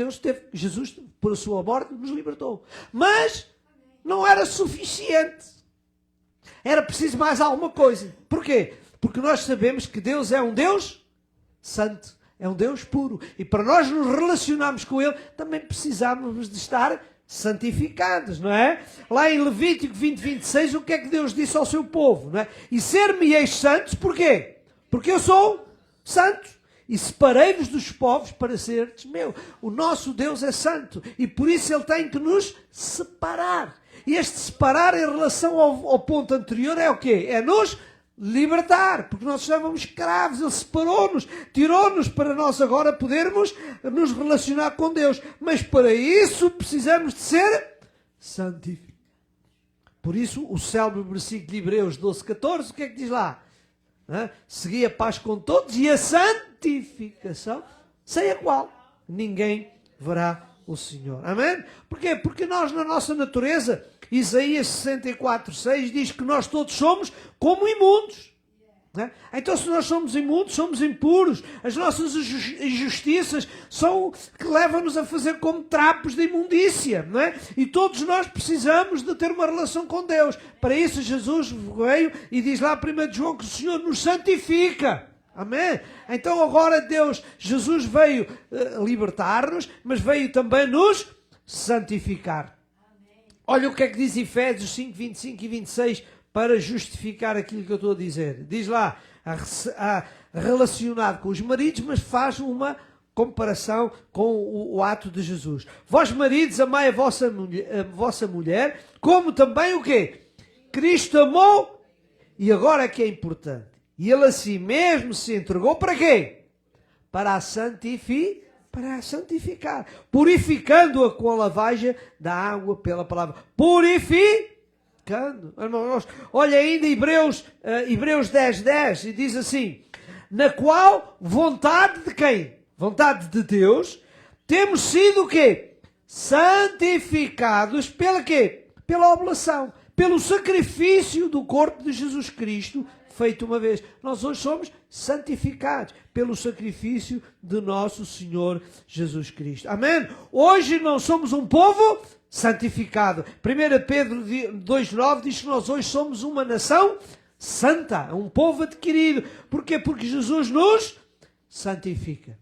Speaker 1: Jesus, por a sua morte, nos libertou. Mas não era suficiente. Era preciso mais alguma coisa. Porquê? Porque nós sabemos que Deus é um Deus santo. É um Deus puro. E para nós nos relacionarmos com Ele, também precisamos de estar santificados, não é? Lá em Levítico 20, 26, o que é que Deus disse ao seu povo? Não é? E ser-me-eis santos, porquê? Porque eu sou santo. E separei-vos dos povos para seres meu. O nosso Deus é santo. E por isso Ele tem que nos separar. E este separar em relação ao ponto anterior é o quê? É nos libertar. Porque nós estávamos escravos. Ele separou-nos. Tirou-nos para nós agora podermos nos relacionar com Deus. Mas para isso precisamos de ser santificados. Por isso o célebre versículo de Hebreus 12, 14, o que é que diz lá? Segui a paz com todos e a santificação, sem a qual ninguém verá o Senhor. Amém? Porquê? Porque nós, na nossa natureza, Isaías 64, 6 diz que nós todos somos como imundos. Não é? Então, se nós somos imundos, somos impuros. As nossas injustiças são que levam-nos a fazer como trapos de imundícia. Não é? E todos nós precisamos de ter uma relação com Deus. Para isso, Jesus veio e diz lá 1 João que o Senhor nos santifica. Amém? Então, agora Jesus veio libertar-nos, mas veio também nos santificar. Olha o que é que diz Efésios 5, 25 e 26 para justificar aquilo que eu estou a dizer. Diz lá, relacionado com os maridos, mas faz uma comparação com o ato de Jesus. Vós maridos, amai a vossa mulher, como também o quê? Cristo amou, e agora é que é importante. E Ele a si mesmo se entregou para quê? Para santificar. Purificando-a com a lavagem da água pela palavra. Irmãos, olha ainda Hebreus 10, 10, e diz assim, na qual vontade de quem? Vontade de Deus, temos sido o quê? Santificados pela quê? Pela oblação, pelo sacrifício do corpo de Jesus Cristo, feito uma vez. Nós hoje somos santificados pelo sacrifício de nosso Senhor Jesus Cristo. Amém? Hoje não somos um povo santificado. 1 Pedro 2,9 diz que nós hoje somos uma nação santa, um povo adquirido. Porquê? Porque Jesus nos santifica.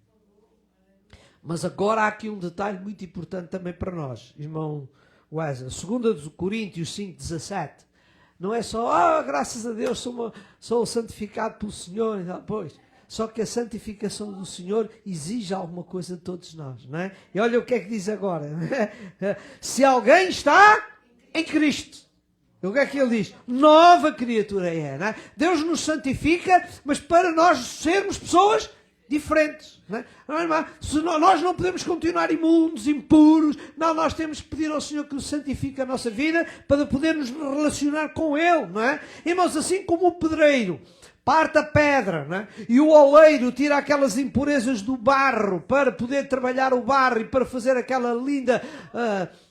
Speaker 1: Mas agora há aqui um detalhe muito importante também para nós, irmão Wesley. 2 Coríntios 5,17. Não é só, graças a Deus sou santificado pelo Senhor. Pois, só que a santificação do Senhor exige alguma coisa de todos nós, não é? E olha o que é que diz agora. Se alguém está em Cristo, o que é que ele diz? Nova criatura é, não é? Deus nos santifica, mas para nós sermos pessoas diferentes. Não é? Nós não podemos continuar imundos, impuros. Não, nós temos que pedir ao Senhor que nos santifique a nossa vida para poder nos relacionar com Ele. Não é? Irmãos, assim como o pedreiro parte a pedra, não é? E o oleiro tira aquelas impurezas do barro para poder trabalhar o barro e para fazer aquela linda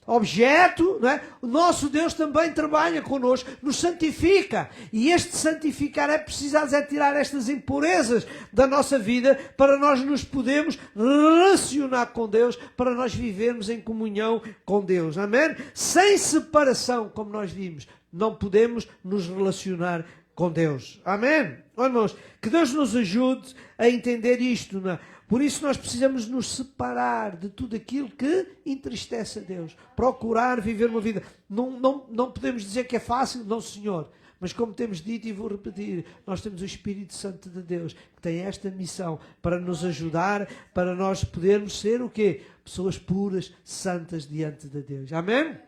Speaker 1: objeto, não é? O nosso Deus também trabalha connosco, nos santifica. E este santificar é precisar tirar estas impurezas da nossa vida para nós nos podermos relacionar com Deus, para nós vivermos em comunhão com Deus. Amém? Sem separação, como nós vimos, não podemos nos relacionar com Deus. Amém? Irmãos, que Deus nos ajude a entender isto. Não é? Por isso nós precisamos nos separar de tudo aquilo que entristece a Deus. Procurar viver uma vida. Não podemos dizer que é fácil, não, Senhor. Mas como temos dito e vou repetir, nós temos o Espírito Santo de Deus que tem esta missão para nos ajudar, para nós podermos ser o quê? Pessoas puras, santas diante de Deus. Amém?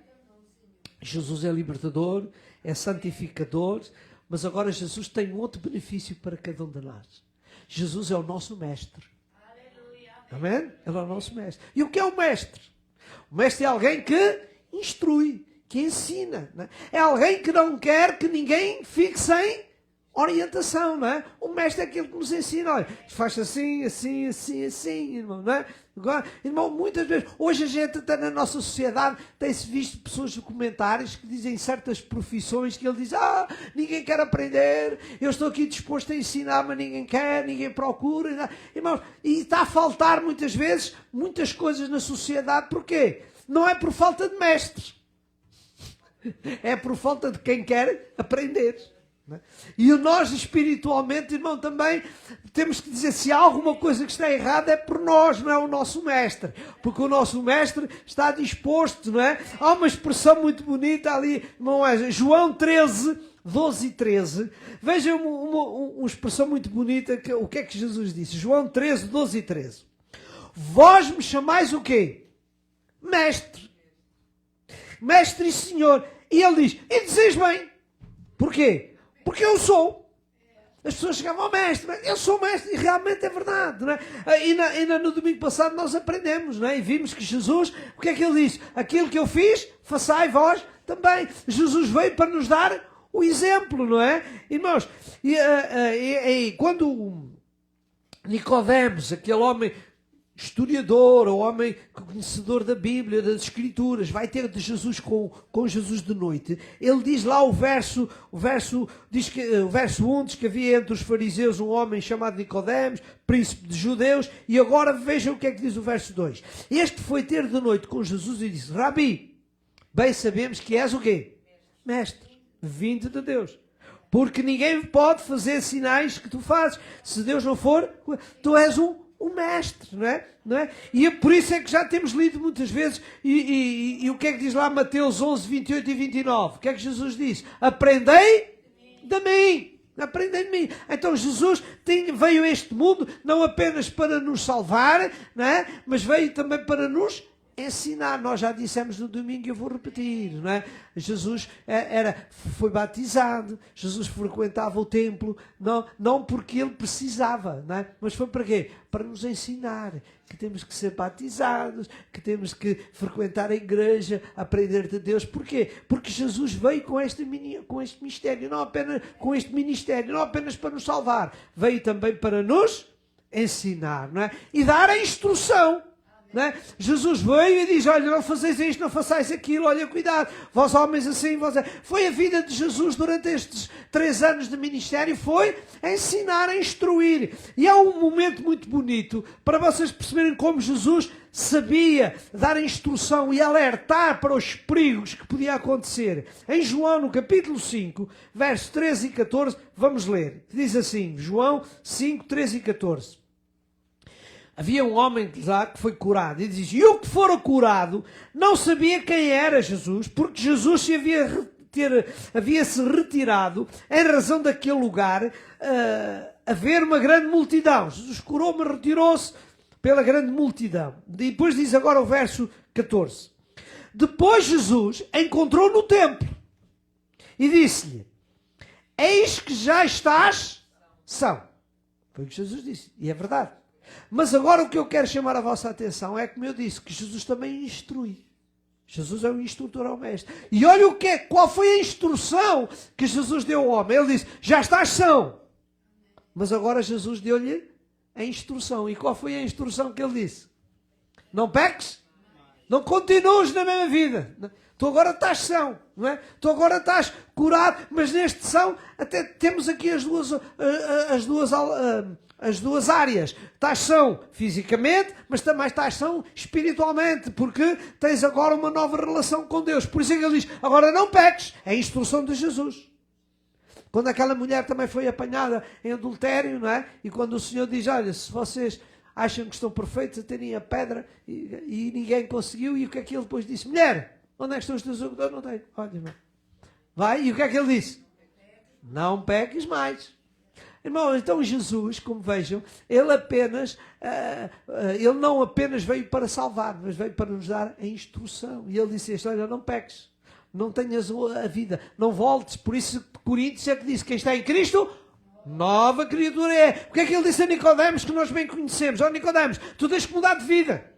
Speaker 1: Jesus é libertador, é santificador, mas agora Jesus tem um outro benefício para cada um de nós. Jesus é o nosso mestre. Amém? Ele é o nosso mestre. E o que é o mestre? O mestre é alguém que instrui, que ensina. Não é? É alguém que não quer que ninguém fique sem orientação, não é? O mestre é aquele que nos ensina, olha, faz assim, assim, assim, assim, irmão, não é? Agora, irmão, muitas vezes, hoje a gente até na nossa sociedade tem-se visto pessoas de comentários que dizem certas profissões que ele diz, ninguém quer aprender, eu estou aqui disposto a ensinar, mas ninguém quer, ninguém procura, não é? Irmãos, e está a faltar muitas vezes muitas coisas na sociedade, porquê? Não é por falta de mestres, é por falta de quem quer aprender. E nós espiritualmente, irmão, também temos que dizer, se há alguma coisa que está errada é por nós, não é o nosso mestre, porque o nosso mestre está disposto, não é? Há uma expressão muito bonita ali, não é? João 13, 12 e 13, vejam uma expressão muito bonita, o que é que Jesus disse? João 13, 12 e 13. Vós me chamais o quê? Mestre. Mestre e Senhor. E ele diz, e dizeis bem. Porquê? Porque eu sou. As pessoas chegavam ao mestre, eu sou mestre, e realmente é verdade. Não é? Ainda no domingo passado nós aprendemos, não é? E vimos que Jesus, o que é que ele disse? Aquilo que eu fiz, façai vós também. Jesus veio para nos dar o exemplo, não é? Irmãos, e quando Nicodemos, aquele homem historiador, o homem conhecedor da Bíblia, das Escrituras, vai ter de Jesus com Jesus de noite. Ele diz lá o verso 1, diz que havia entre os fariseus um homem chamado Nicodemos, príncipe de judeus, e agora vejam o que é que diz o verso 2. Este foi ter de noite com Jesus e disse, Rabi, bem sabemos que és o quê? Mestre, vindo de Deus. Porque ninguém pode fazer sinais que tu fazes, se Deus não for, tu és o mestre, não é? E por isso é que já temos lido muitas vezes, e o que é que diz lá Mateus 11, 28 e 29? O que é que Jesus disse? Aprendei de mim. Aprendei de mim. Então Jesus veio a este mundo não apenas para nos salvar, não é? Mas veio também para nos ensinar. Nós já dissemos no domingo e eu vou repetir, não é? Jesus foi batizado, Jesus frequentava o templo, não porque ele precisava, não é? Mas foi para quê? Para nos ensinar que temos que ser batizados, que temos que frequentar a igreja, aprender de Deus. Porquê? Porque Jesus veio com este mistério, não apenas com este ministério, não apenas para nos salvar, veio também para nos ensinar, não é? E dar a instrução. Não é? Jesus veio e diz, olha, não fazeis isto, não façais aquilo, olha, cuidado, vós homens assim, Foi a vida de Jesus durante estes 3 anos de ministério, foi ensinar, a instruir. E há um momento muito bonito para vocês perceberem como Jesus sabia dar instrução e alertar para os perigos que podia acontecer. Em João, no capítulo 5, versos 13 e 14, vamos ler. Diz assim, João 5, 13 e 14. Havia um homem lá que foi curado e dizia, e o que fora curado não sabia quem era Jesus, porque Jesus havia-se retirado em razão daquele lugar haver uma grande multidão. Jesus curou, mas retirou-se pela grande multidão. Depois diz agora o verso 14. Depois Jesus encontrou no templo e disse-lhe, eis que já estás são. Foi o que Jesus disse, e é verdade. Mas agora o que eu quero chamar a vossa atenção é, como eu disse, que Jesus também instrui. Jesus é um instrutor ao mestre. E olha qual foi a instrução que Jesus deu ao homem. Ele disse, já estás são. Mas agora Jesus deu-lhe a instrução. E qual foi a instrução que ele disse? Não peques, não continues na mesma vida. Tu agora estás são, não é? Tu agora estás curado, mas neste são, até temos aqui as duas áreas. Estás são fisicamente, mas também estás são espiritualmente, porque tens agora uma nova relação com Deus. Por isso é que ele diz, agora não peques. É a instrução de Jesus. Quando aquela mulher também foi apanhada em adultério, não é? E quando o Senhor diz, olha, se vocês acham que estão perfeitos a terem a pedra e ninguém conseguiu, e o que é que ele depois disse? Mulher, onde é que estão os teus acusadores? Não tenho. Olha, irmão. Vai, e o que é que ele disse? Não peques mais. Irmão, então Jesus, como vejam, ele não apenas veio para salvar, mas veio para nos dar a instrução. E ele disse isto, olha, não peques, não tenhas a vida, não voltes. Por isso, Coríntios é que disse, quem está em Cristo, nova criatura é. O que é que ele disse a Nicodemos, que nós bem conhecemos? Ó Nicodemos, tu tens que mudar de vida.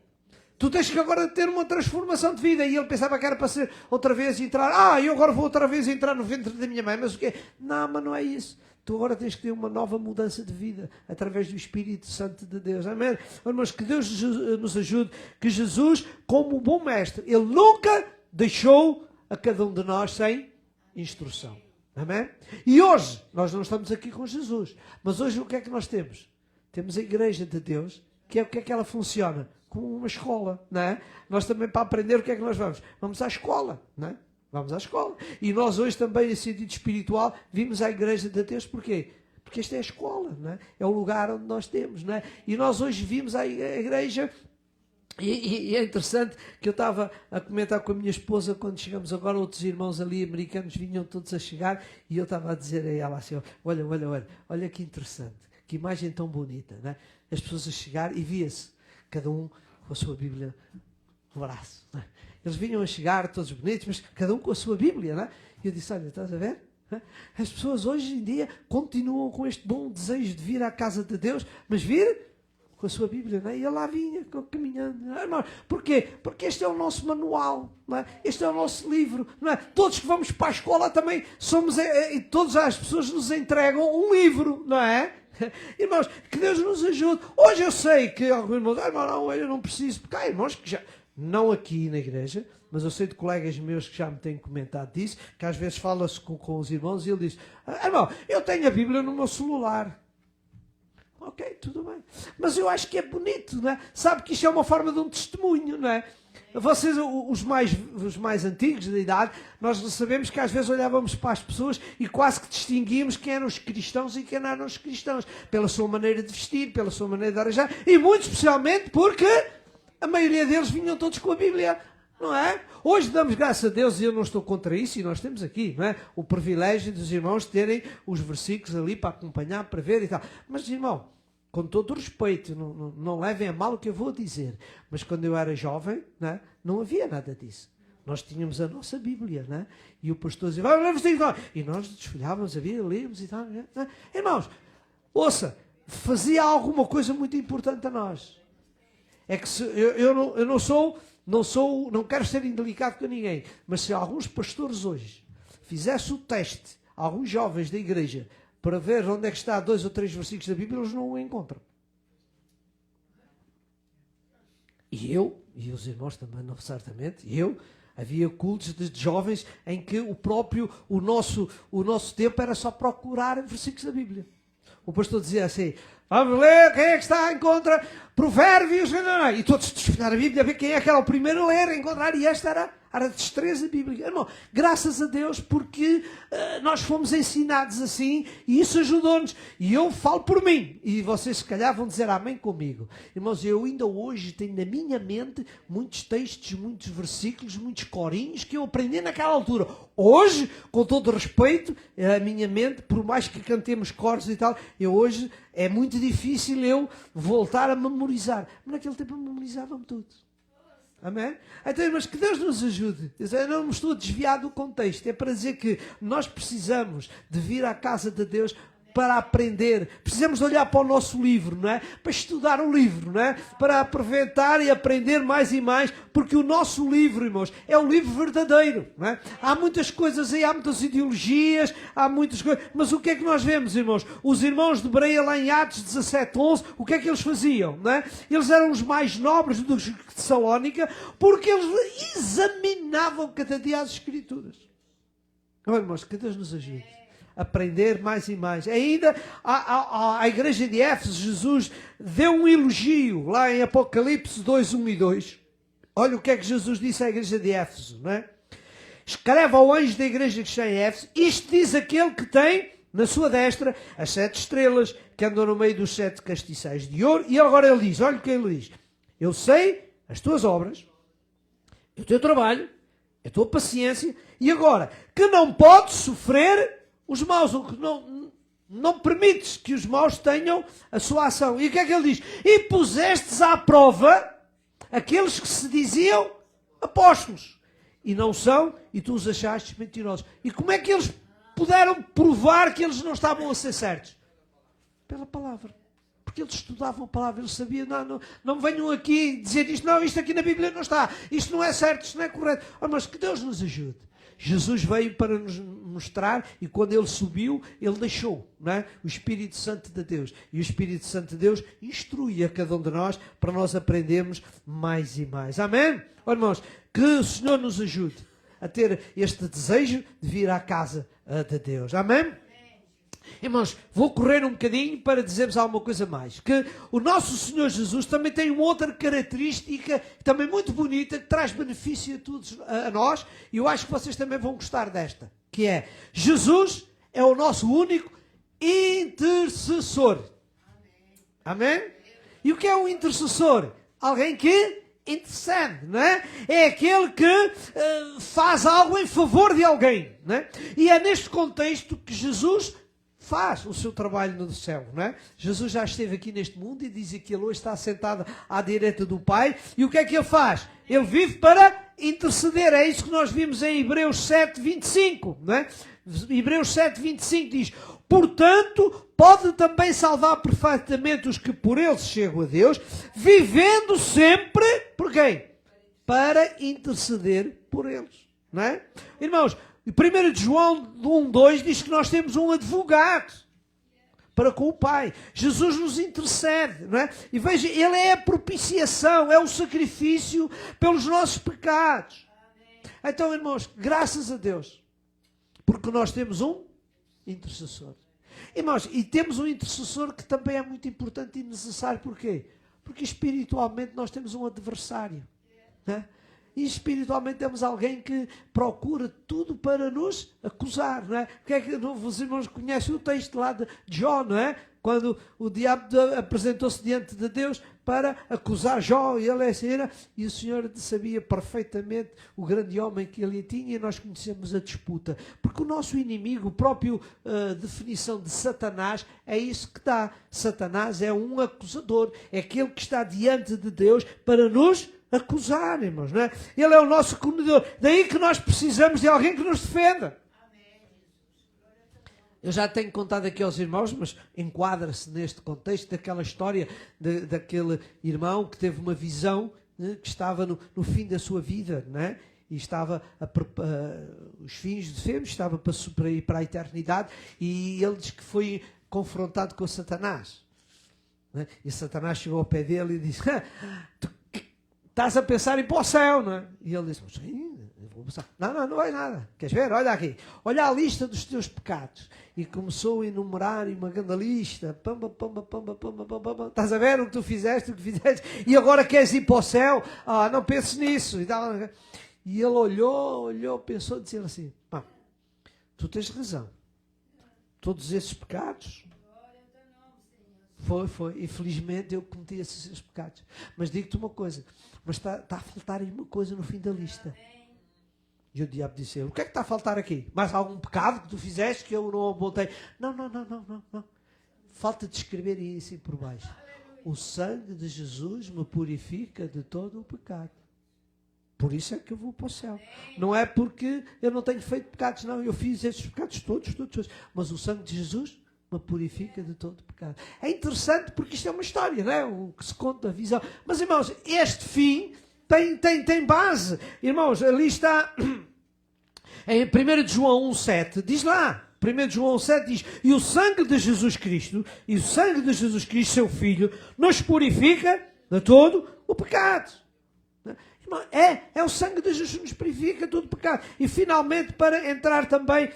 Speaker 1: Tu tens que agora ter uma transformação de vida. E ele pensava que era para ser outra vez entrar. Eu agora vou outra vez entrar no ventre da minha mãe. Mas o quê? Não, mas não é isso. Tu agora tens que ter uma nova mudança de vida através do Espírito Santo de Deus. Amém? Irmãos, que Deus nos ajude, que Jesus, como bom mestre, Ele nunca deixou a cada um de nós sem instrução. Amém? E hoje, nós não estamos aqui com Jesus, mas hoje o que é que nós temos? Temos a Igreja de Deus, que é o que é que ela funciona? Como uma escola, não é? Nós também, para aprender, o que é que nós vamos? Vamos à escola, não é? Vamos à escola. E nós hoje também, em sentido espiritual, vimos à Igreja de Deus. Porquê? Porque esta é a escola, não é? É o lugar onde nós temos, não é? E nós hoje vimos a Igreja. E é interessante que eu estava a comentar com a minha esposa quando chegamos agora, outros irmãos ali americanos vinham todos a chegar e eu estava a dizer a ela assim, olha que interessante, que imagem tão bonita, não é? As pessoas a chegar e via-se, cada um com a sua Bíblia no braço, não é? Eles vinham a chegar todos bonitos, mas cada um com a sua Bíblia, não é? E eu disse, olha, estás a ver? As pessoas hoje em dia continuam com este bom desejo de vir à casa de Deus, mas vir com a sua Bíblia, não é? E ele lá vinha, caminhando. Não é? Porquê? Porque este é o nosso manual, não é? Este é o nosso livro, não é? Todos que vamos para a escola também somos, e todas as pessoas nos entregam um livro, não é? Irmãos, que Deus nos ajude. Hoje eu sei que alguns irmãos, não, eu não preciso, porque há irmãos que já, não aqui na igreja, mas eu sei de colegas meus que já me têm comentado disso, que às vezes fala-se com os irmãos e ele diz, irmão, eu tenho a Bíblia no meu celular. Ok, tudo bem. Mas eu acho que é bonito, não é? Sabe que isto é uma forma de um testemunho, não é? Vocês, os mais antigos da idade, nós sabemos que às vezes olhávamos para as pessoas e quase que distinguíamos quem eram os cristãos e quem não eram os cristãos. Pela sua maneira de vestir, pela sua maneira de arranjar. E muito especialmente porque a maioria deles vinham todos com a Bíblia. Não é? Hoje damos graças a Deus e eu não estou contra isso e nós temos aqui, não é? O privilégio dos irmãos terem os versículos ali para acompanhar, para ver e tal. Mas, irmão, com todo o respeito, não levem a mal o que eu vou dizer, mas quando eu era jovem, não havia nada disso. Nós tínhamos a nossa Bíblia, não é? E o pastor dizia, e nós desfolhávamos a Bíblia, líamos e tal. Não é? Irmãos, ouça, fazia alguma coisa muito importante a nós. É que se, eu não quero ser indelicado com ninguém, mas se alguns pastores hoje fizessem o teste, alguns jovens da igreja, para ver onde é que está 2 ou 3 versículos da Bíblia, eles não o encontram. E os irmãos também, não, certamente, havia cultos de jovens em que o nosso tempo era só procurar versículos da Bíblia. O pastor dizia assim, vamos ler, quem é que está em contra? Provérbios, e todos desfilaram a Bíblia, a ver quem é que era o primeiro a ler, a encontrar, e esta era a destreza bíblica. Irmão, graças a Deus, porque nós fomos ensinados assim, e isso ajudou-nos. E eu falo por mim, e vocês se calhar vão dizer amém comigo. Irmãos, eu ainda hoje tenho na minha mente muitos textos, muitos versículos, muitos corinhos que eu aprendi naquela altura. Hoje, com todo o respeito, a minha mente, por mais que cantemos coros e tal, hoje é muito difícil eu voltar a memorizar. Mas naquele tempo eu memorizava-me tudo. Amém? Então, mas que Deus nos ajude. Eu não me estou a desviar do contexto. É para dizer que nós precisamos de vir à casa de Deus para aprender. Precisamos de olhar para o nosso livro, não é? Para estudar o livro, não é? Para aproveitar e aprender mais e mais, porque o nosso livro, irmãos, é o livro verdadeiro, não é? Há muitas coisas aí, há muitas ideologias, há muitas coisas, mas o que é que nós vemos, irmãos? Os irmãos de Bereia, lá em Atos 17:11, o que é que eles faziam, não é? Eles eram os mais nobres dos de Salónica, porque eles examinavam cada dia as Escrituras. Olha, irmãos, que Deus nos ajude. Aprender mais e mais. Ainda à igreja de Éfeso, Jesus deu um elogio lá em Apocalipse 2:1 e 2. Olha o que é que Jesus disse à igreja de Éfeso, não é? Escreve ao anjo da igreja que está em Éfeso, isto diz aquele que tem na sua destra as 7 estrelas que andam no meio dos 7 castiçais de ouro. E agora ele diz, olha o que ele diz, eu sei as tuas obras, o teu trabalho, a tua paciência, e agora, que não podes sofrer os maus, não permites que os maus tenham a sua ação. E o que é que ele diz? E pusestes à prova aqueles que se diziam apóstolos, e não são, e tu os achaste mentirosos. E como é que eles puderam provar que eles não estavam a ser certos? Pela palavra. Porque eles estudavam a palavra, eles sabiam, não venham aqui dizer isto, não, isto aqui na Bíblia não está, isto não é certo, isto não é correto. Oh, mas que Deus nos ajude. Jesus veio para nos mostrar, e quando ele subiu, ele deixou, não é? O Espírito Santo de Deus. E o Espírito Santo de Deus instrui a cada um de nós para nós aprendermos mais e mais. Amém? Olha, irmãos, que o Senhor nos ajude a ter este desejo de vir à casa de Deus. Amém? Irmãos, vou correr um bocadinho para dizer-vos alguma coisa mais. Que o nosso Senhor Jesus também tem uma outra característica, também muito bonita, que traz benefício a nós, e eu acho que vocês também vão gostar desta, que é, Jesus é o nosso único intercessor. Amém? E o que é um intercessor? Alguém que intercede, não é? É aquele que faz algo em favor de alguém, não é? E é neste contexto que Jesus faz o seu trabalho no céu, não é? Jesus já esteve aqui neste mundo e diz que ele hoje está sentado à direita do Pai. E o que é que ele faz? Ele vive para interceder. É isso que nós vimos em Hebreus 7:25, não é? Hebreus 7:25 diz: portanto, pode também salvar perfeitamente os que por eles chegam a Deus, vivendo sempre, por quem? Para interceder por eles, não é? Irmãos, 1 João 1:2 diz que nós temos um advogado para com o Pai. Jesus nos intercede, não é? E veja, ele é a propiciação, é o sacrifício pelos nossos pecados. Então, irmãos, graças a Deus, porque nós temos um intercessor. Irmãos, e temos um intercessor que também é muito importante e necessário. Porquê? Porque espiritualmente nós temos um adversário, não é? E espiritualmente temos alguém que procura tudo para nos acusar, não é? Porque é que os irmãos conhecem o texto lá de Jó, não é? Quando o diabo apresentou-se diante de Deus para acusar Jó, e ele era, e o Senhor sabia perfeitamente o grande homem que ele tinha, e nós conhecemos a disputa. Porque o nosso inimigo, a própria definição de Satanás, é isso que dá. Satanás é um acusador, é aquele que está diante de Deus para nos acusar, irmãos, não é? Ele é o nosso condenador. Daí que nós precisamos de alguém que nos defenda. Eu já tenho contado aqui aos irmãos, mas enquadra-se neste contexto daquela história daquele irmão que teve uma visão, né, que estava no fim da sua vida, né, e estava os fins de fêmea, estava para ir para a eternidade, e ele diz que foi confrontado com Satanás. Né, e Satanás chegou ao pé dele e disse: tu estás a pensar em ir para o céu, não é? E ele disse: sim, eu vou pensar. Não vai nada. Queres ver? Olha aqui. Olha a lista dos teus pecados. E começou a enumerar uma grande lista. Pamba. Estás a ver o que tu fizeste, e agora queres ir para o céu? Não penses nisso. E ele olhou, pensou, disse assim: tu tens razão. Todos esses pecados... Foi. Infelizmente eu cometi esses pecados. Mas digo-te uma coisa. Mas está a faltar aí uma coisa no fim da lista. E o diabo disse: o que é que está a faltar aqui? Mais algum pecado que tu fizeste que eu não apontei? Não. Falta de escrever isso por baixo. O sangue de Jesus me purifica de todo o pecado. Por isso é que eu vou para o céu. Não é porque eu não tenho feito pecados, não. Eu fiz esses pecados todos. Mas o sangue de Jesus me purifica de todo pecado. É interessante porque isto é uma história, não é? O que se conta, a visão. Mas, irmãos, este fim tem base. Irmãos, ali está em 1 João 1:7, diz lá, 1 João 1:7 diz: e o sangue de Jesus Cristo, seu Filho, nos purifica de todo o pecado. É o sangue de Jesus que nos purifica todo o pecado. E finalmente, para entrar também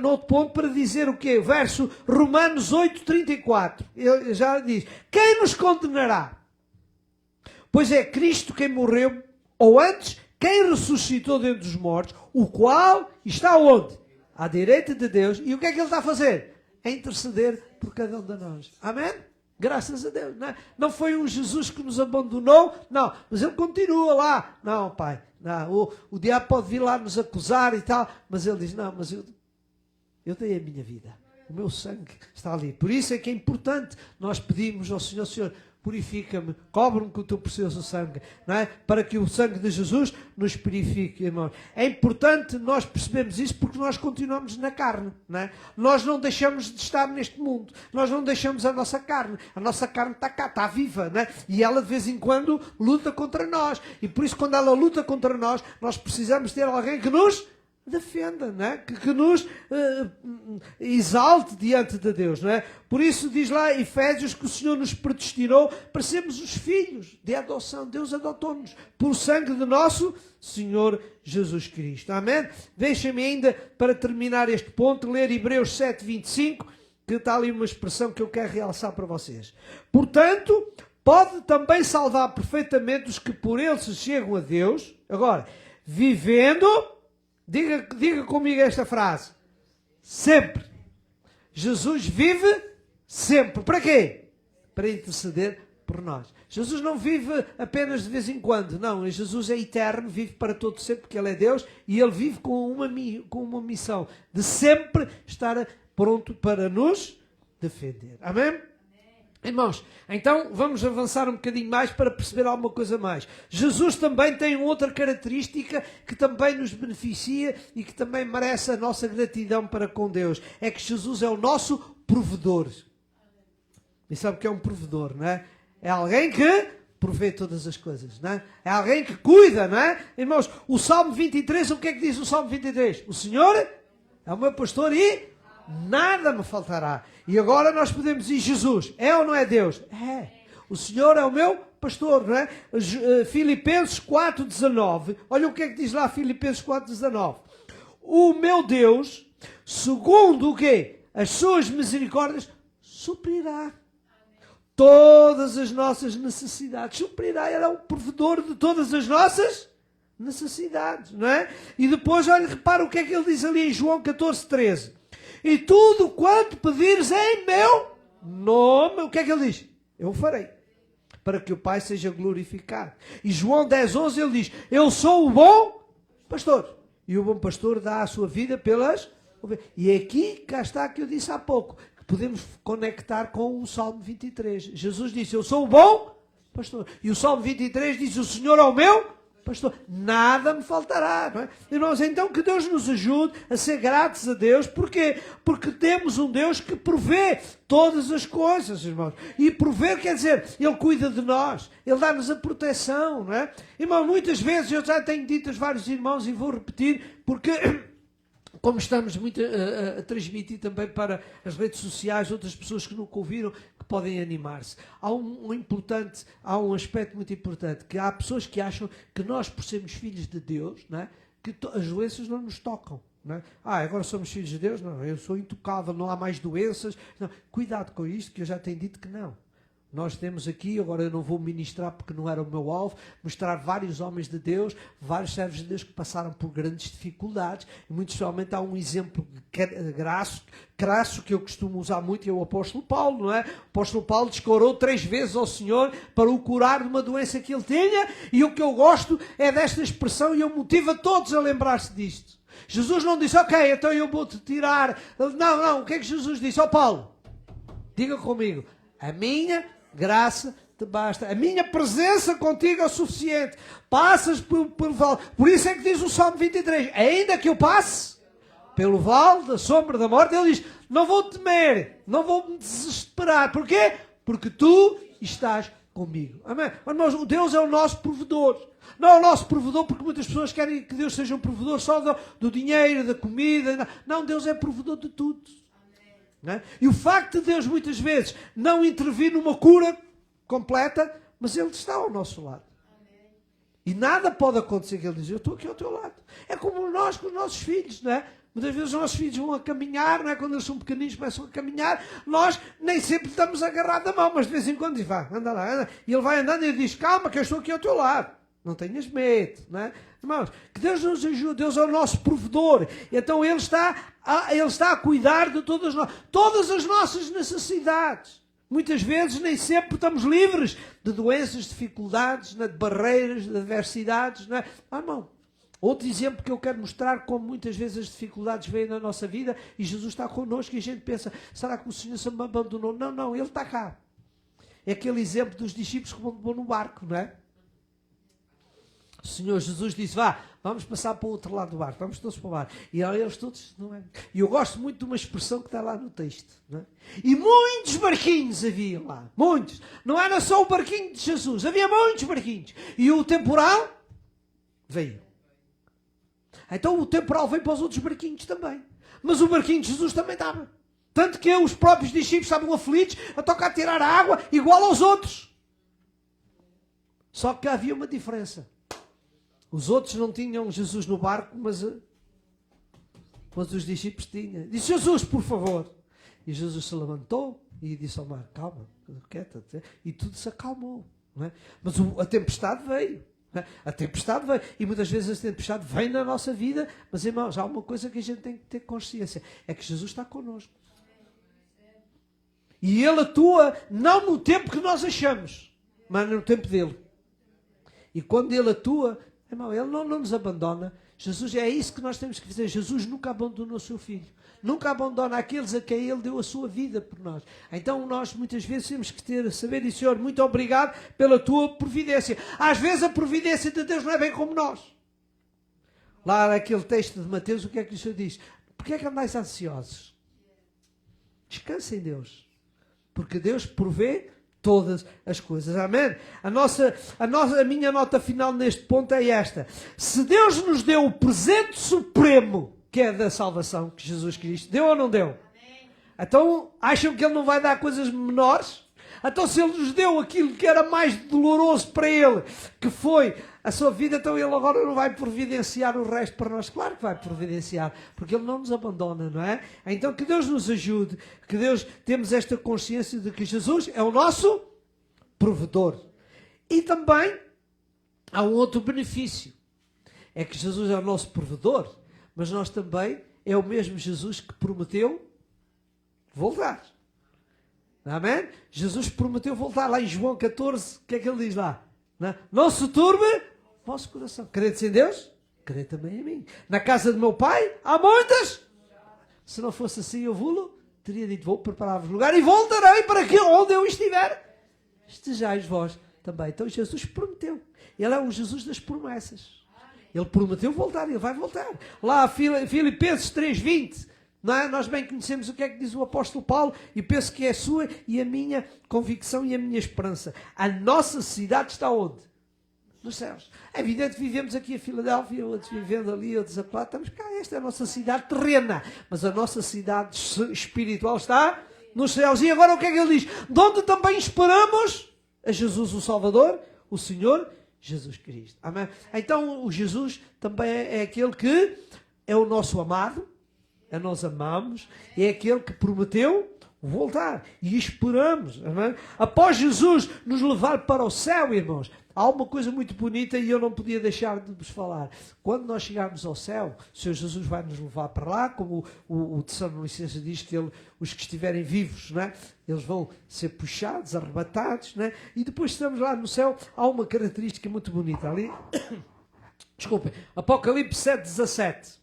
Speaker 1: no outro ponto, para dizer o quê? Verso Romanos 8:34. Ele já diz: quem nos condenará? Pois é Cristo quem morreu, ou antes, quem ressuscitou dentre os mortos, o qual está onde? À direita de Deus. E o que é que ele está a fazer? A interceder por cada um de nós. Amém? Graças a Deus. Não foi um Jesus que nos abandonou, não, mas ele continua lá. Não, Pai, não, o diabo pode vir lá nos acusar e tal, mas ele diz: não, mas eu dei a minha vida, o meu sangue está ali. Por isso é que é importante nós pedirmos ao Senhor: Senhor, purifica-me, cobre-me com o teu precioso sangue, não é? Para que o sangue de Jesus nos purifique, irmãos. É importante nós percebermos isso porque nós continuamos na carne, não é? Nós não deixamos de estar neste mundo, nós não deixamos a nossa carne está cá, está viva, não é? E ela de vez em quando luta contra nós, e por isso quando ela luta contra nós, nós precisamos ter alguém que nos defenda, não é? Que nos exalte diante de Deus, não é? Por isso diz lá Efésios que o Senhor nos predestinou para sermos os filhos de adoção. Deus adotou-nos por sangue de nosso Senhor Jesus Cristo. Amém? Deixem-me ainda, para terminar este ponto, ler Hebreus 7:25, que está ali uma expressão que eu quero realçar para vocês. Portanto, pode também salvar perfeitamente os que por ele se chegam a Deus. Agora, vivendo, diga comigo esta frase, sempre. Jesus vive sempre. Para quê? Para interceder por nós. Jesus não vive apenas de vez em quando. Não, Jesus é eterno, vive para todo sempre, porque Ele é Deus, e Ele vive com uma missão de sempre estar pronto para nos defender. Amém? Irmãos, então vamos avançar um bocadinho mais para perceber alguma coisa mais. Jesus também tem outra característica que também nos beneficia e que também merece a nossa gratidão para com Deus. É que Jesus é o nosso provedor. E sabe o que é um provedor, não é? É alguém que provê todas as coisas, não é? É alguém que cuida, não é? Irmãos, o Salmo 23, o que é que diz o Salmo 23? O Senhor é o meu pastor e nada me faltará. E agora nós podemos dizer, Jesus, é ou não é Deus? É. O Senhor é o meu pastor, não é? Filipenses 4:19. Olha o que é que diz lá Filipenses 4:19. O meu Deus, segundo o quê? As suas misericórdias, suprirá todas as nossas necessidades. Suprirá, Ele é o provedor de todas as nossas necessidades, não é? E depois, olha, repara o que é que ele diz ali em João 14:13. E tudo quanto pedires em meu nome, o que é que ele diz? Eu o farei, para que o Pai seja glorificado. E João 10:11 ele diz, eu sou o bom pastor. E o bom pastor dá a sua vida pelas ovelhas. E é aqui, cá está, que eu disse há pouco, que podemos conectar com o Salmo 23. Jesus disse, eu sou o bom pastor. E o Salmo 23 diz, o Senhor é o meu pastor, nada me faltará, não é? Irmãos, então que Deus nos ajude a ser gratos a Deus. Porquê? Porque temos um Deus que provê todas as coisas, irmãos. E prover quer dizer, Ele cuida de nós, Ele dá-nos a proteção, não é? Irmão, muitas vezes, eu já tenho dito aos vários irmãos e vou repetir, porque como estamos muito a transmitir também para as redes sociais, outras pessoas que nunca ouviram, que podem animar-se. Há um aspecto muito importante, que há pessoas que acham que nós, por sermos filhos de Deus, não é, que as doenças não nos tocam. Não é? Agora somos filhos de Deus? Não, eu sou intocável, não há mais doenças. Não. Cuidado com isto, que eu já tenho dito que não. Nós temos aqui, agora eu não vou ministrar porque não era o meu alvo, mostrar vários homens de Deus, vários servos de Deus que passaram por grandes dificuldades. E muito especialmente há um exemplo crasso que eu costumo usar muito, que é o apóstolo Paulo, não é? O apóstolo Paulo descorou 3 vezes ao Senhor para o curar de uma doença que ele tinha. E o que eu gosto é desta expressão, e eu motivo a todos a lembrar-se disto. Jesus não disse, ok, então eu vou-te tirar. Não, o que é que Jesus disse? Paulo, diga comigo, a minha graça te basta. A minha presença contigo é o suficiente. Passas pelo vale. Por isso é que diz o Salmo 23. Ainda que eu passe pelo vale da sombra da morte, ele diz, não vou temer, não vou me desesperar. Porquê? Porque tu estás comigo. Amém? Mas o Deus é o nosso provedor. Não é o nosso provedor porque muitas pessoas querem que Deus seja um provedor só do dinheiro, da comida. Não, Deus é provedor de tudo. Não é? E o facto de Deus muitas vezes não intervir numa cura completa, mas Ele está ao nosso lado. Amém. E nada pode acontecer que Ele diz, eu estou aqui ao teu lado. É como nós com os nossos filhos, não é? Muitas vezes os nossos filhos vão a caminhar, não é? Quando eles são pequeninos começam a caminhar, nós nem sempre estamos agarrados à mão, mas de vez em quando diz, vá, anda lá, anda. E ele vai andando e ele diz, calma que eu estou aqui ao teu lado. Não tenhas medo, não é? Irmãos, que Deus nos ajude, Deus é o nosso provedor. Então Ele está a cuidar de todas as nossas necessidades. Muitas vezes, nem sempre estamos livres de doenças, dificuldades, de barreiras, de adversidades, não é? Irmão, outro exemplo que eu quero mostrar, como muitas vezes as dificuldades vêm na nossa vida e Jesus está connosco e a gente pensa, será que o Senhor se me abandonou? Não, Ele está cá. É aquele exemplo dos discípulos que vão no barco, não é? O Senhor Jesus disse, vamos passar para o outro lado do barco, vamos todos para o barco. E eles todos, não é? E eu gosto muito de uma expressão que está lá no texto, não é? E muitos barquinhos havia lá, muitos. Não era só o barquinho de Jesus, havia muitos barquinhos. E o temporal veio. Então o temporal vem para os outros barquinhos também. Mas o barquinho de Jesus também estava. Tanto que os próprios discípulos estavam aflitos a tocar a tirar a água igual aos outros. Só que havia uma diferença. Os outros não tinham Jesus no barco, mas os discípulos tinham. Disse: Jesus, por favor. E Jesus se levantou e disse ao mar: calma, quieta. E tudo se acalmou. Não é? Mas a tempestade veio. Não é? A tempestade veio. E muitas vezes a tempestade vem na nossa vida. Mas, irmãos, há uma coisa que a gente tem que ter consciência. É que Jesus está connosco. E Ele atua não no tempo que nós achamos, mas no tempo dEle. E quando Ele atua, irmão, Ele não nos abandona. Jesus, é isso que nós temos que fazer. Jesus nunca abandonou o seu Filho. Nunca abandona aqueles a quem Ele deu a sua vida por nós. Então nós muitas vezes temos que saber dizer: Senhor, muito obrigado pela tua providência. Às vezes a providência de Deus não é bem como nós. Lá naquele texto de Mateus, o que é que o Senhor diz? Porquê é que andais ansiosos? Descansa em Deus. Porque Deus provê todas as coisas. Amém? A minha nota final neste ponto é esta. Se Deus nos deu o presente supremo, que é da salvação, que Jesus Cristo, deu ou não deu? Amém. Então, acham que Ele não vai dar coisas menores? Então, se Ele nos deu aquilo que era mais doloroso para Ele, que foi a sua vida, então Ele agora não vai providenciar o resto para nós? Claro que vai providenciar, porque Ele não nos abandona, não é? Então que Deus nos ajude, que Deus temos esta consciência de que Jesus é o nosso provedor. E também há um outro benefício, é que Jesus é o nosso provedor, mas nós também é o mesmo Jesus que prometeu voltar. Amém? Jesus prometeu voltar. Lá em João 14, o que é que Ele diz lá? Não se turbe o vosso coração. Credes em Deus? Crede também em mim. Na casa do meu Pai há muitas. Se não fosse assim, eu vou-lo teria dito: vou preparar-vos lugar e voltarei para que onde eu estiver, estejais vós também. Então Jesus prometeu. Ele é o Jesus das promessas. Ele prometeu voltar e Ele vai voltar. Lá, Filipenses 3:20. Não é? Nós bem conhecemos o que é que diz o apóstolo Paulo, e penso que é a sua e a minha convicção e a minha esperança. A nossa cidade está onde? Nos céus. É evidente que vivemos aqui em Filadélfia, outros vivendo ali, outros acolá. Estamos cá, esta é a nossa cidade terrena. Mas a nossa cidade espiritual está nos céus. E agora o que é que ele diz? De onde também esperamos a Jesus o Salvador, o Senhor Jesus Cristo. Amém? Então o Jesus também é aquele que é o nosso amado, nós amamos, é aquele que prometeu voltar e esperamos. Amém? Após Jesus nos levar para o céu, irmãos, há uma coisa muito bonita e eu não podia deixar de vos falar. Quando nós chegarmos ao céu, o Senhor Jesus vai nos levar para lá, como o Tessalonicenses diz, que os que estiverem vivos, não é? Eles vão ser puxados, arrebatados, não é? E depois estamos lá no céu, há uma característica muito bonita ali. Desculpem, Apocalipse 7:17.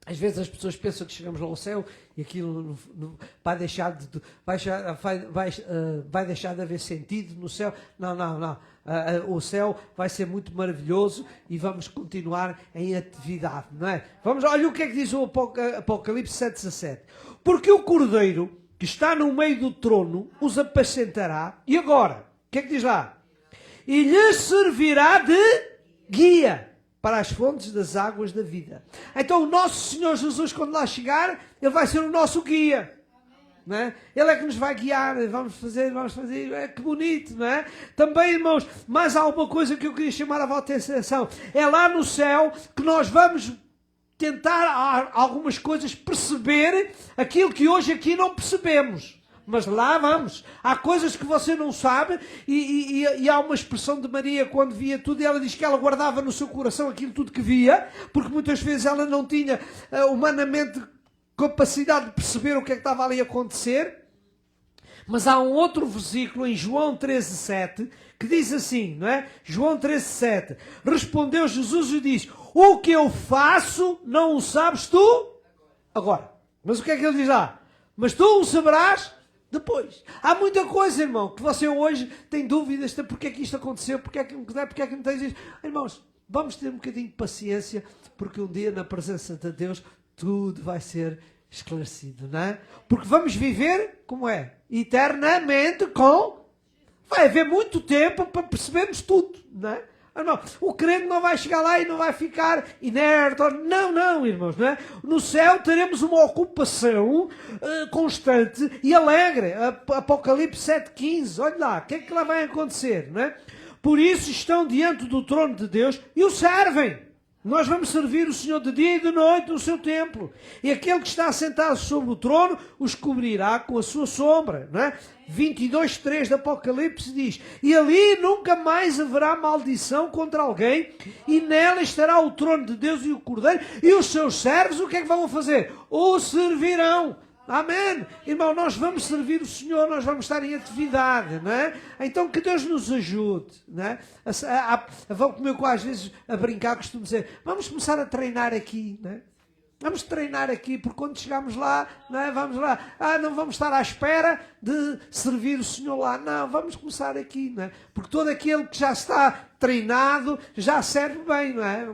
Speaker 1: Às vezes as pessoas pensam que chegamos lá ao céu e aquilo vai deixar de haver sentido no céu. Não. O céu vai ser muito maravilhoso e vamos continuar em atividade, não é? Olha o que é que diz o Apocalipse 7:17. Porque o Cordeiro que está no meio do trono os apacentará. E agora? O que é que diz lá? E lhes servirá de guia para as fontes das águas da vida. Então o nosso Senhor Jesus, quando lá chegar, Ele vai ser o nosso guia. Não é? Ele é que nos vai guiar. Vamos fazer. Que bonito, não é? Também, irmãos, mais há uma coisa que eu queria chamar a vossa atenção. É lá no céu que nós vamos tentar algumas coisas perceber aquilo que hoje aqui não percebemos. Mas lá vamos. Há coisas que você não sabe e há uma expressão de Maria quando via tudo, e ela diz que ela guardava no seu coração aquilo tudo que via, porque muitas vezes ela não tinha humanamente capacidade de perceber o que é que estava ali a acontecer. Mas há um outro versículo em João 13:7 que diz assim, não é? João 13:7. Respondeu Jesus e disse: o que eu faço não o sabes tu agora. Mas o que é que ele diz lá? Mas tu o saberás depois. Há muita coisa, irmão, que você hoje tem dúvidas de porque é que isto aconteceu, porque é que não tens isso. Irmãos, vamos ter um bocadinho de paciência, porque um dia na presença de Deus tudo vai ser esclarecido, não é? Porque vamos viver, como é? Eternamente com... Vai haver muito tempo para percebermos tudo, não é? Irmão, o crente não vai chegar lá e não vai ficar inerte. Não, irmãos. Não é? No céu teremos uma ocupação constante e alegre. Apocalipse 7,15. Olha lá, o que é que lá vai acontecer? Não é? Por isso estão diante do trono de Deus e o servem. Nós vamos servir o Senhor de dia e de noite no seu templo. E aquele que está sentado sobre o trono os cobrirá com a sua sombra. Não é? 22:3 do Apocalipse diz: e ali nunca mais haverá maldição contra alguém, e nela estará o trono de Deus e o Cordeiro, e os seus servos o que é que vão fazer? O servirão. Amém. Irmão, nós vamos servir o Senhor, nós vamos estar em atividade, não é? Então que Deus nos ajude, não é? Vão comigo às vezes a brincar, costumo dizer, vamos começar a treinar aqui, não é? Vamos treinar aqui, porque quando chegarmos lá, não é? Vamos lá, não vamos estar à espera de servir o Senhor lá, não, vamos começar aqui, não é? Porque todo aquele que já está treinado já serve bem, não é?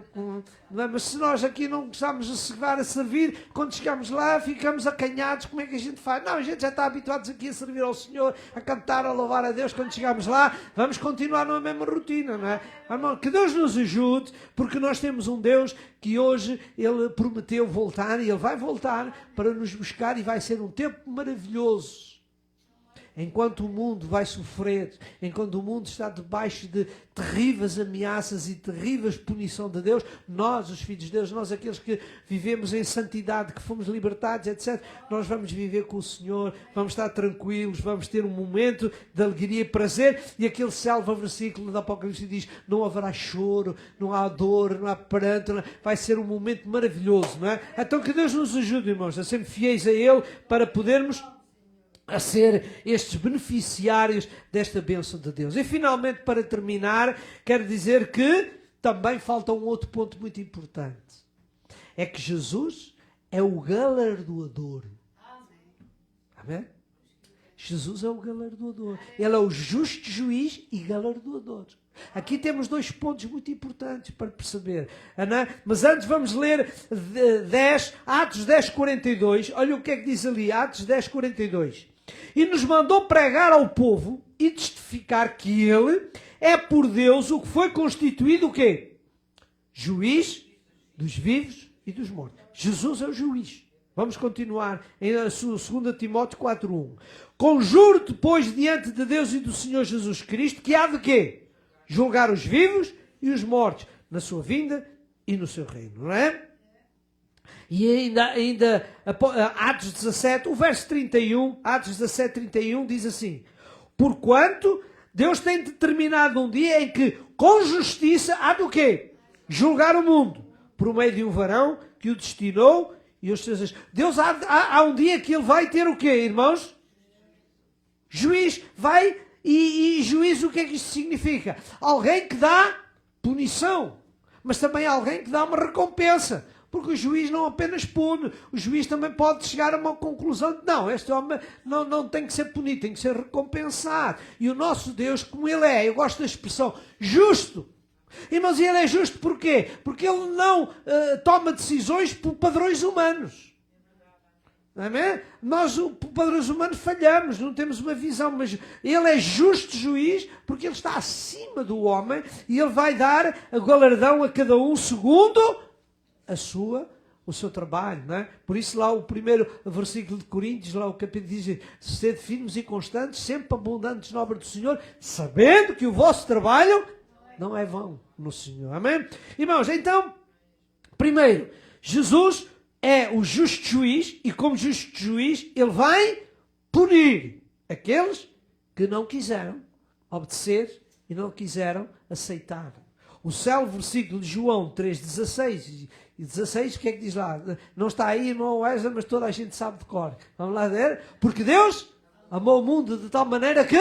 Speaker 1: Não é? Mas se nós aqui não começarmos a chegar a servir, quando chegamos lá ficamos acanhados, como é que a gente faz? Não, a gente já está habituados aqui a servir ao Senhor, a cantar, a louvar a Deus. Quando chegamos lá, vamos continuar na mesma rotina, não é? Irmão, que Deus nos ajude, porque nós temos um Deus que hoje Ele prometeu voltar, e Ele vai voltar para nos buscar, e vai ser um tempo maravilhoso. Enquanto o mundo vai sofrer, enquanto o mundo está debaixo de terríveis ameaças e terríveis punição de Deus, nós, os filhos de Deus, nós aqueles que vivemos em santidade, que fomos libertados, etc., nós vamos viver com o Senhor, vamos estar tranquilos, vamos ter um momento de alegria e prazer, e aquele célebre versículo do Apocalipse diz, não haverá choro, não há dor, não há pranto, não, vai ser um momento maravilhoso, não é? Então que Deus nos ajude, irmãos, a ser fiéis a Ele, para podermos a ser estes beneficiários desta bênção de Deus. E finalmente, para terminar, quero dizer que também falta um outro ponto muito importante. É que Jesus é o galardoador. Amém? Jesus é o galardoador. Ele é o justo juiz e galardoador. Aqui temos dois pontos muito importantes para perceber. Mas antes vamos ler Atos 10:42. Olha o que é que diz ali, Atos 10:42. E nos mandou pregar ao povo e testificar que Ele é por Deus o que foi constituído o quê? Juiz dos vivos e dos mortos. Jesus é o juiz. Vamos continuar em 2 Timóteo 4:1. Conjuro-te, pois, diante de Deus e do Senhor Jesus Cristo, que há de quê? Julgar os vivos e os mortos na sua vinda e no seu reino, não é? E ainda Atos 17, o verso 31, Atos 17, 31 diz assim: porquanto Deus tem determinado um dia em que, com justiça, há do quê? Julgar o mundo, por meio de um varão que o destinou e os seus... Deus há um dia que Ele vai ter o quê, irmãos? Juiz. Vai, e juiz, o que é que isto significa? Alguém que dá punição, mas também alguém que dá uma recompensa. Porque o juiz não apenas pune, o juiz também pode chegar a uma conclusão de não, este homem não tem que ser punido, tem que ser recompensado. E o nosso Deus, como Ele é, eu gosto da expressão, justo. Irmãos, e Ele é justo porquê? Porque Ele não toma decisões por padrões humanos. Amém? Nós, por padrões humanos, falhamos, não temos uma visão, mas Ele é justo juiz porque Ele está acima do homem e Ele vai dar a galardão a cada um segundo o seu trabalho, não é? Por isso lá o primeiro versículo de Coríntios, lá o capítulo diz, sede firmes e constantes, sempre abundantes na obra do Senhor, sabendo que o vosso trabalho não é vão no Senhor. Amém? Irmãos, então, primeiro, Jesus é o justo juiz e como justo juiz, Ele vai punir aqueles que não quiseram obedecer e não quiseram aceitar. O célebre versículo de João 3:16 e 16, o que é que diz lá? Não está aí, irmão Wesley, mas toda a gente sabe de cor. Vamos lá ver? Porque Deus amou o mundo de tal maneira que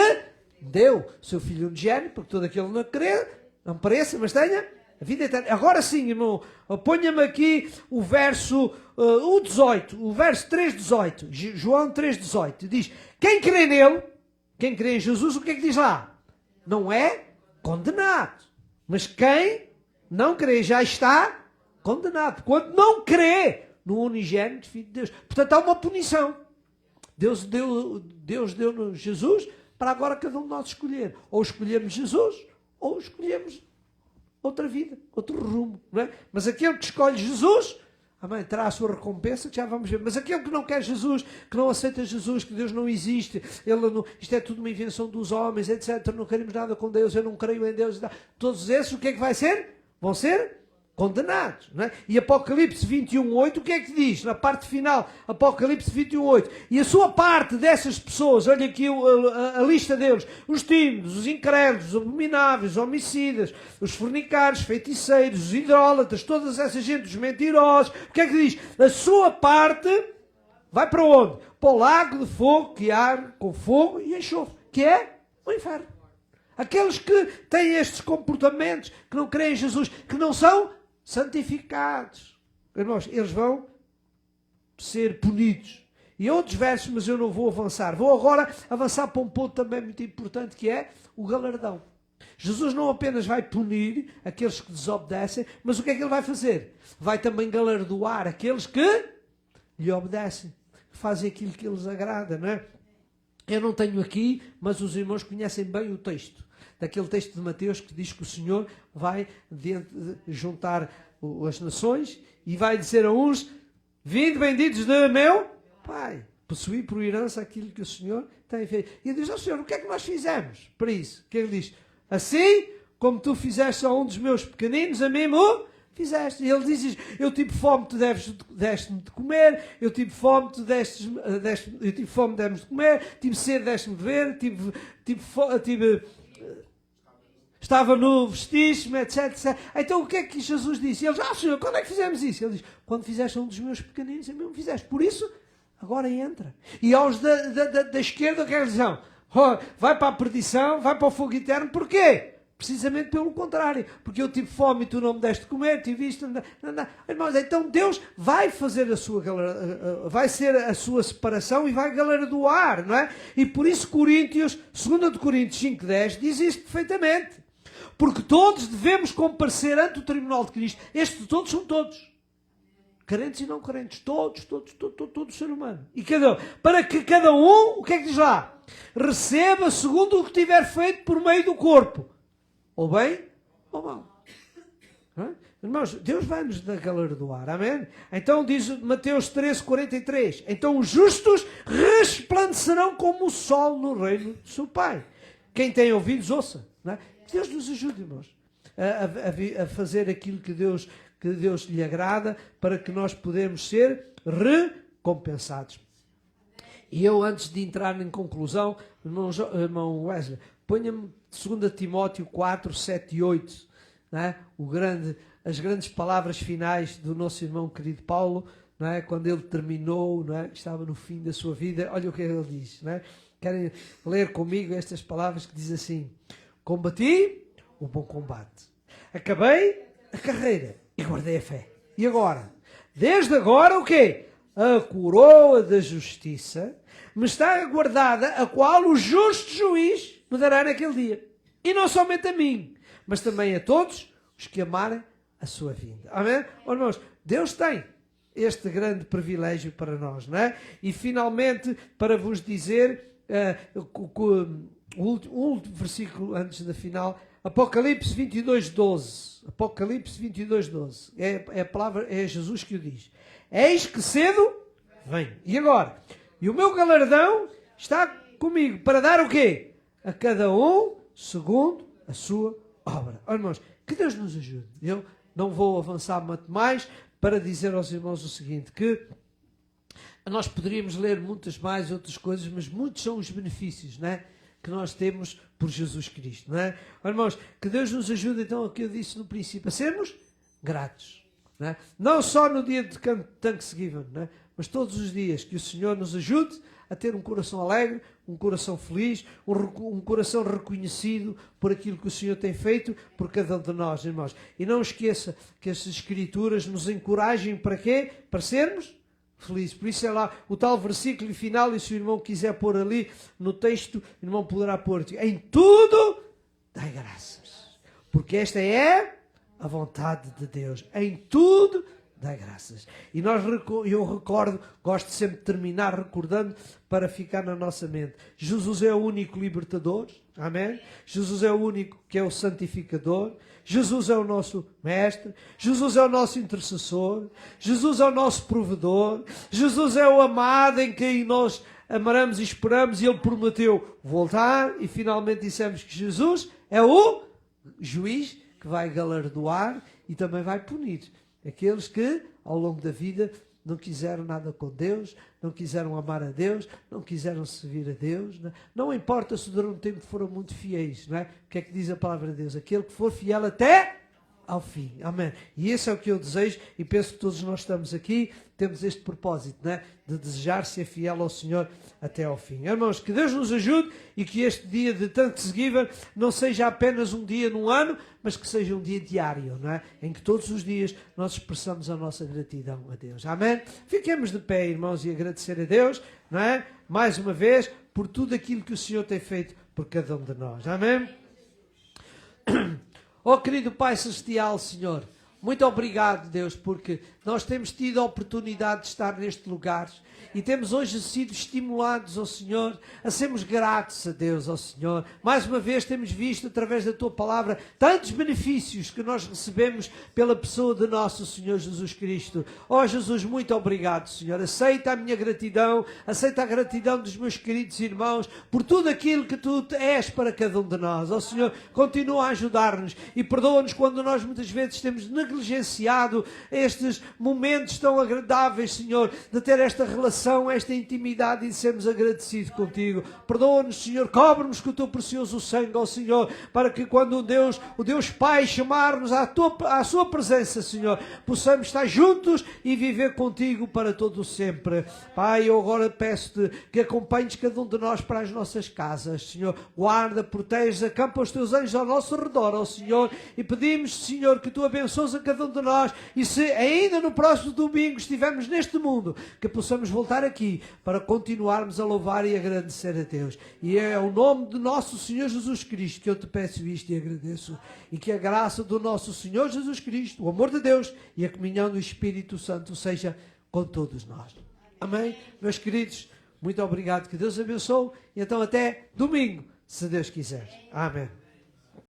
Speaker 1: deu o seu Filho unigênito, porque todo aquele não pereça, mas tenha a vida eterna. Agora sim, irmão, ponha-me aqui o verso 18, o verso 3:18, João 3:18, diz, quem crê nele, quem crê em Jesus, o que é que diz lá? Não é condenado. Mas quem não crê já está condenado. Quando não crê no unigênito Filho de Deus. Portanto, há uma punição. Deus deu-nos Jesus para agora cada um de nós escolher. Ou escolhemos Jesus, ou escolhemos outra vida, outro rumo, não é? Mas aquele que escolhe Jesus, amém, terá a sua recompensa, que já vamos ver. Mas aquele que não quer Jesus, que não aceita Jesus, que Deus não existe, isto é tudo uma invenção dos homens, etc. Não queremos nada com Deus, eu não creio em Deus. Todos esses, o que é que vai ser? Vão ser condenados. Não é? E Apocalipse 21:8, o que é que diz? Na parte final, Apocalipse 21:8. E a sua parte dessas pessoas, olha aqui a lista deles: os tímidos, os incrédulos, os abomináveis, os homicidas, os fornicários, feiticeiros, os idólatras, toda essa gente, os mentirosos. O que é que diz? A sua parte vai para onde? Para o lago de fogo que arde com fogo e enxofre, que é o inferno. Aqueles que têm estes comportamentos, que não creem em Jesus, que não são santificados, irmãos, eles vão ser punidos. E outros versos, mas eu não vou avançar. Vou agora avançar para um ponto também muito importante, que é o galardão. Jesus não apenas vai punir aqueles que desobedecem, mas o que é que ele vai fazer? Vai também galardoar aqueles que lhe obedecem, que fazem aquilo que lhes agrada, não é? Eu não tenho aqui, mas os irmãos conhecem bem o texto. Daquele texto de Mateus que diz que o Senhor vai juntar as nações e vai dizer a uns: vinde benditos de meu Pai, possuí por herança aquilo que o Senhor tem feito. E ele diz ao Senhor: o que é que nós fizemos para isso? Que ele diz: assim como tu fizeste a um dos meus pequeninos, a mim o fizeste. E ele diz: eu tive fome, tu deste-me de comer, eu tive fome, tu eu tive fome, deste-me de comer, tive sede, deste-me de beber, estava nu, vestiste-me, etc, etc. Então o que é que Jesus disse? Ele diz: Senhor, quando é que fizemos isso? Ele diz: quando fizeste a um dos meus pequeninos, a mim o fizeste. Por isso, agora entra. E aos da esquerda, o que é que eles dizem? Vai para a perdição, vai para o fogo eterno. Porquê? Precisamente pelo contrário. Porque eu tive fome e tu não me deste de comer, tive isto. Irmãos, então Deus vai fazer vai ser a sua separação e vai galardoar, não é? E por isso 2 Coríntios 5:10 diz isto perfeitamente. Porque todos devemos comparecer ante o tribunal de Cristo. Estes todos são todos. Crentes e não crentes. Todos, todo ser humano. E para que cada um, o que é que diz lá? Receba segundo o que tiver feito por meio do corpo. Ou bem, ou mal. É? Irmãos, Deus vai-nos galardoar. Amém? Então diz Mateus 13:43. Então os justos resplandecerão como o sol no reino do seu Pai. Quem tem ouvidos, ouça. Não é? Deus nos ajude, irmãos, a fazer aquilo que Deus lhe agrada, para que nós podemos ser recompensados. E eu, antes de entrar em conclusão, irmão Wesley, ponha-me 2 Timóteo 4, 7 e 8, não é? As grandes palavras finais do nosso irmão querido Paulo, não é? Quando ele terminou, não é? Estava no fim da sua vida, olha o que ele diz, não é? Querem ler comigo estas palavras que diz assim: combati o bom combate, acabei a carreira e guardei a fé. E agora? Desde agora o quê? A coroa da justiça me está guardada, a qual o justo juiz me dará naquele dia. E não somente a mim, mas também a todos os que amarem a sua vinda. Amém? Oh, irmãos, Deus tem este grande privilégio para nós, não é? E finalmente, para vos dizer, o último versículo antes da final, Apocalipse 22:12. Apocalipse 22:12. É a palavra, é Jesus que o diz. Eis que cedo vem. E agora? E o meu galardão está comigo para dar o quê? A cada um segundo a sua obra. Oh, irmãos, que Deus nos ajude. Eu não vou avançar muito mais para dizer aos irmãos o seguinte, que nós poderíamos ler muitas mais outras coisas, mas muitos são os benefícios, não é? Que nós temos por Jesus Cristo, não é? Oh, irmãos, que Deus nos ajude, então, o que eu disse no princípio, a sermos gratos, não é? Não só no dia de Thanksgiving, não é? Mas todos os dias, que o Senhor nos ajude a ter um coração alegre, um coração feliz, um coração reconhecido por aquilo que o Senhor tem feito por cada um de nós, irmãos. E não esqueça que estas Escrituras nos encorajem para quê? Para sermos felizes. Por isso é lá o tal versículo final, e se o irmão quiser pôr ali no texto, o irmão poderá pôr: em tudo dai graças, porque esta é a vontade de Deus. Em tudo dai dai graças. E eu recordo, gosto sempre de terminar recordando para ficar na nossa mente. Jesus é o único libertador, amém? Jesus é o único que é o santificador. Jesus é o nosso mestre, Jesus é o nosso intercessor, Jesus é o nosso provedor, Jesus é o amado em quem nós amaramos e esperamos, e Ele prometeu voltar, e finalmente dissemos que Jesus é o juiz que vai galardoar e também vai punir aqueles que ao longo da vida não quiseram nada com Deus, não quiseram amar a Deus, não quiseram servir a Deus. Não importa se durante um tempo foram muito fiéis, não é? O que é que diz a palavra de Deus? Aquele que for fiel até ao fim. Amém. E esse é o que eu desejo, e penso que todos nós estamos aqui, temos este propósito, não é? De desejar ser fiel ao Senhor até ao fim. Irmãos, que Deus nos ajude e que este dia de Thanksgiving não seja apenas um dia num ano, mas que seja um dia diário, não é? Em que todos os dias nós expressamos a nossa gratidão a Deus. Amém? Fiquemos de pé, irmãos, e agradecer a Deus, não é? Mais uma vez, por tudo aquilo que o Senhor tem feito por cada um de nós. Amém? Oh, querido Pai Celestial, Senhor, muito obrigado, Deus, porque nós temos tido a oportunidade de estar neste lugar e temos hoje sido estimulados, ó Senhor, a sermos gratos a Deus, ó Senhor. Mais uma vez temos visto, através da Tua Palavra, tantos benefícios que nós recebemos pela pessoa de nosso Senhor Jesus Cristo. Ó Jesus, muito obrigado, Senhor. Aceita a minha gratidão, aceita a gratidão dos meus queridos irmãos, por tudo aquilo que Tu és para cada um de nós. Ó Senhor, continua a ajudar-nos e perdoa-nos quando nós muitas vezes temos negligenciado estes momentos tão agradáveis, Senhor, de ter esta relação, esta intimidade e de sermos agradecidos contigo. Perdoa-nos, Senhor, cobre-nos com o teu precioso sangue, ó Senhor, para que quando o Deus Pai chamar-nos à sua presença, Senhor, possamos estar juntos e viver contigo para todo o sempre. Pai, eu agora peço-te que acompanhes cada um de nós para as nossas casas, Senhor. Guarda, protege, acampa os teus anjos ao nosso redor, ó Senhor, e pedimos, Senhor, que tu abençoes a cada um de nós, e se ainda no próximo domingo estivermos neste mundo, que possamos voltar aqui para continuarmos a louvar e agradecer a Deus. E é o nome de nosso Senhor Jesus Cristo que eu te peço isto e agradeço. E que a graça do nosso Senhor Jesus Cristo, o amor de Deus e a comunhão do Espírito Santo seja com todos nós. Amém? Meus queridos, muito obrigado. Que Deus abençoe. E então até domingo, se Deus quiser. Amém.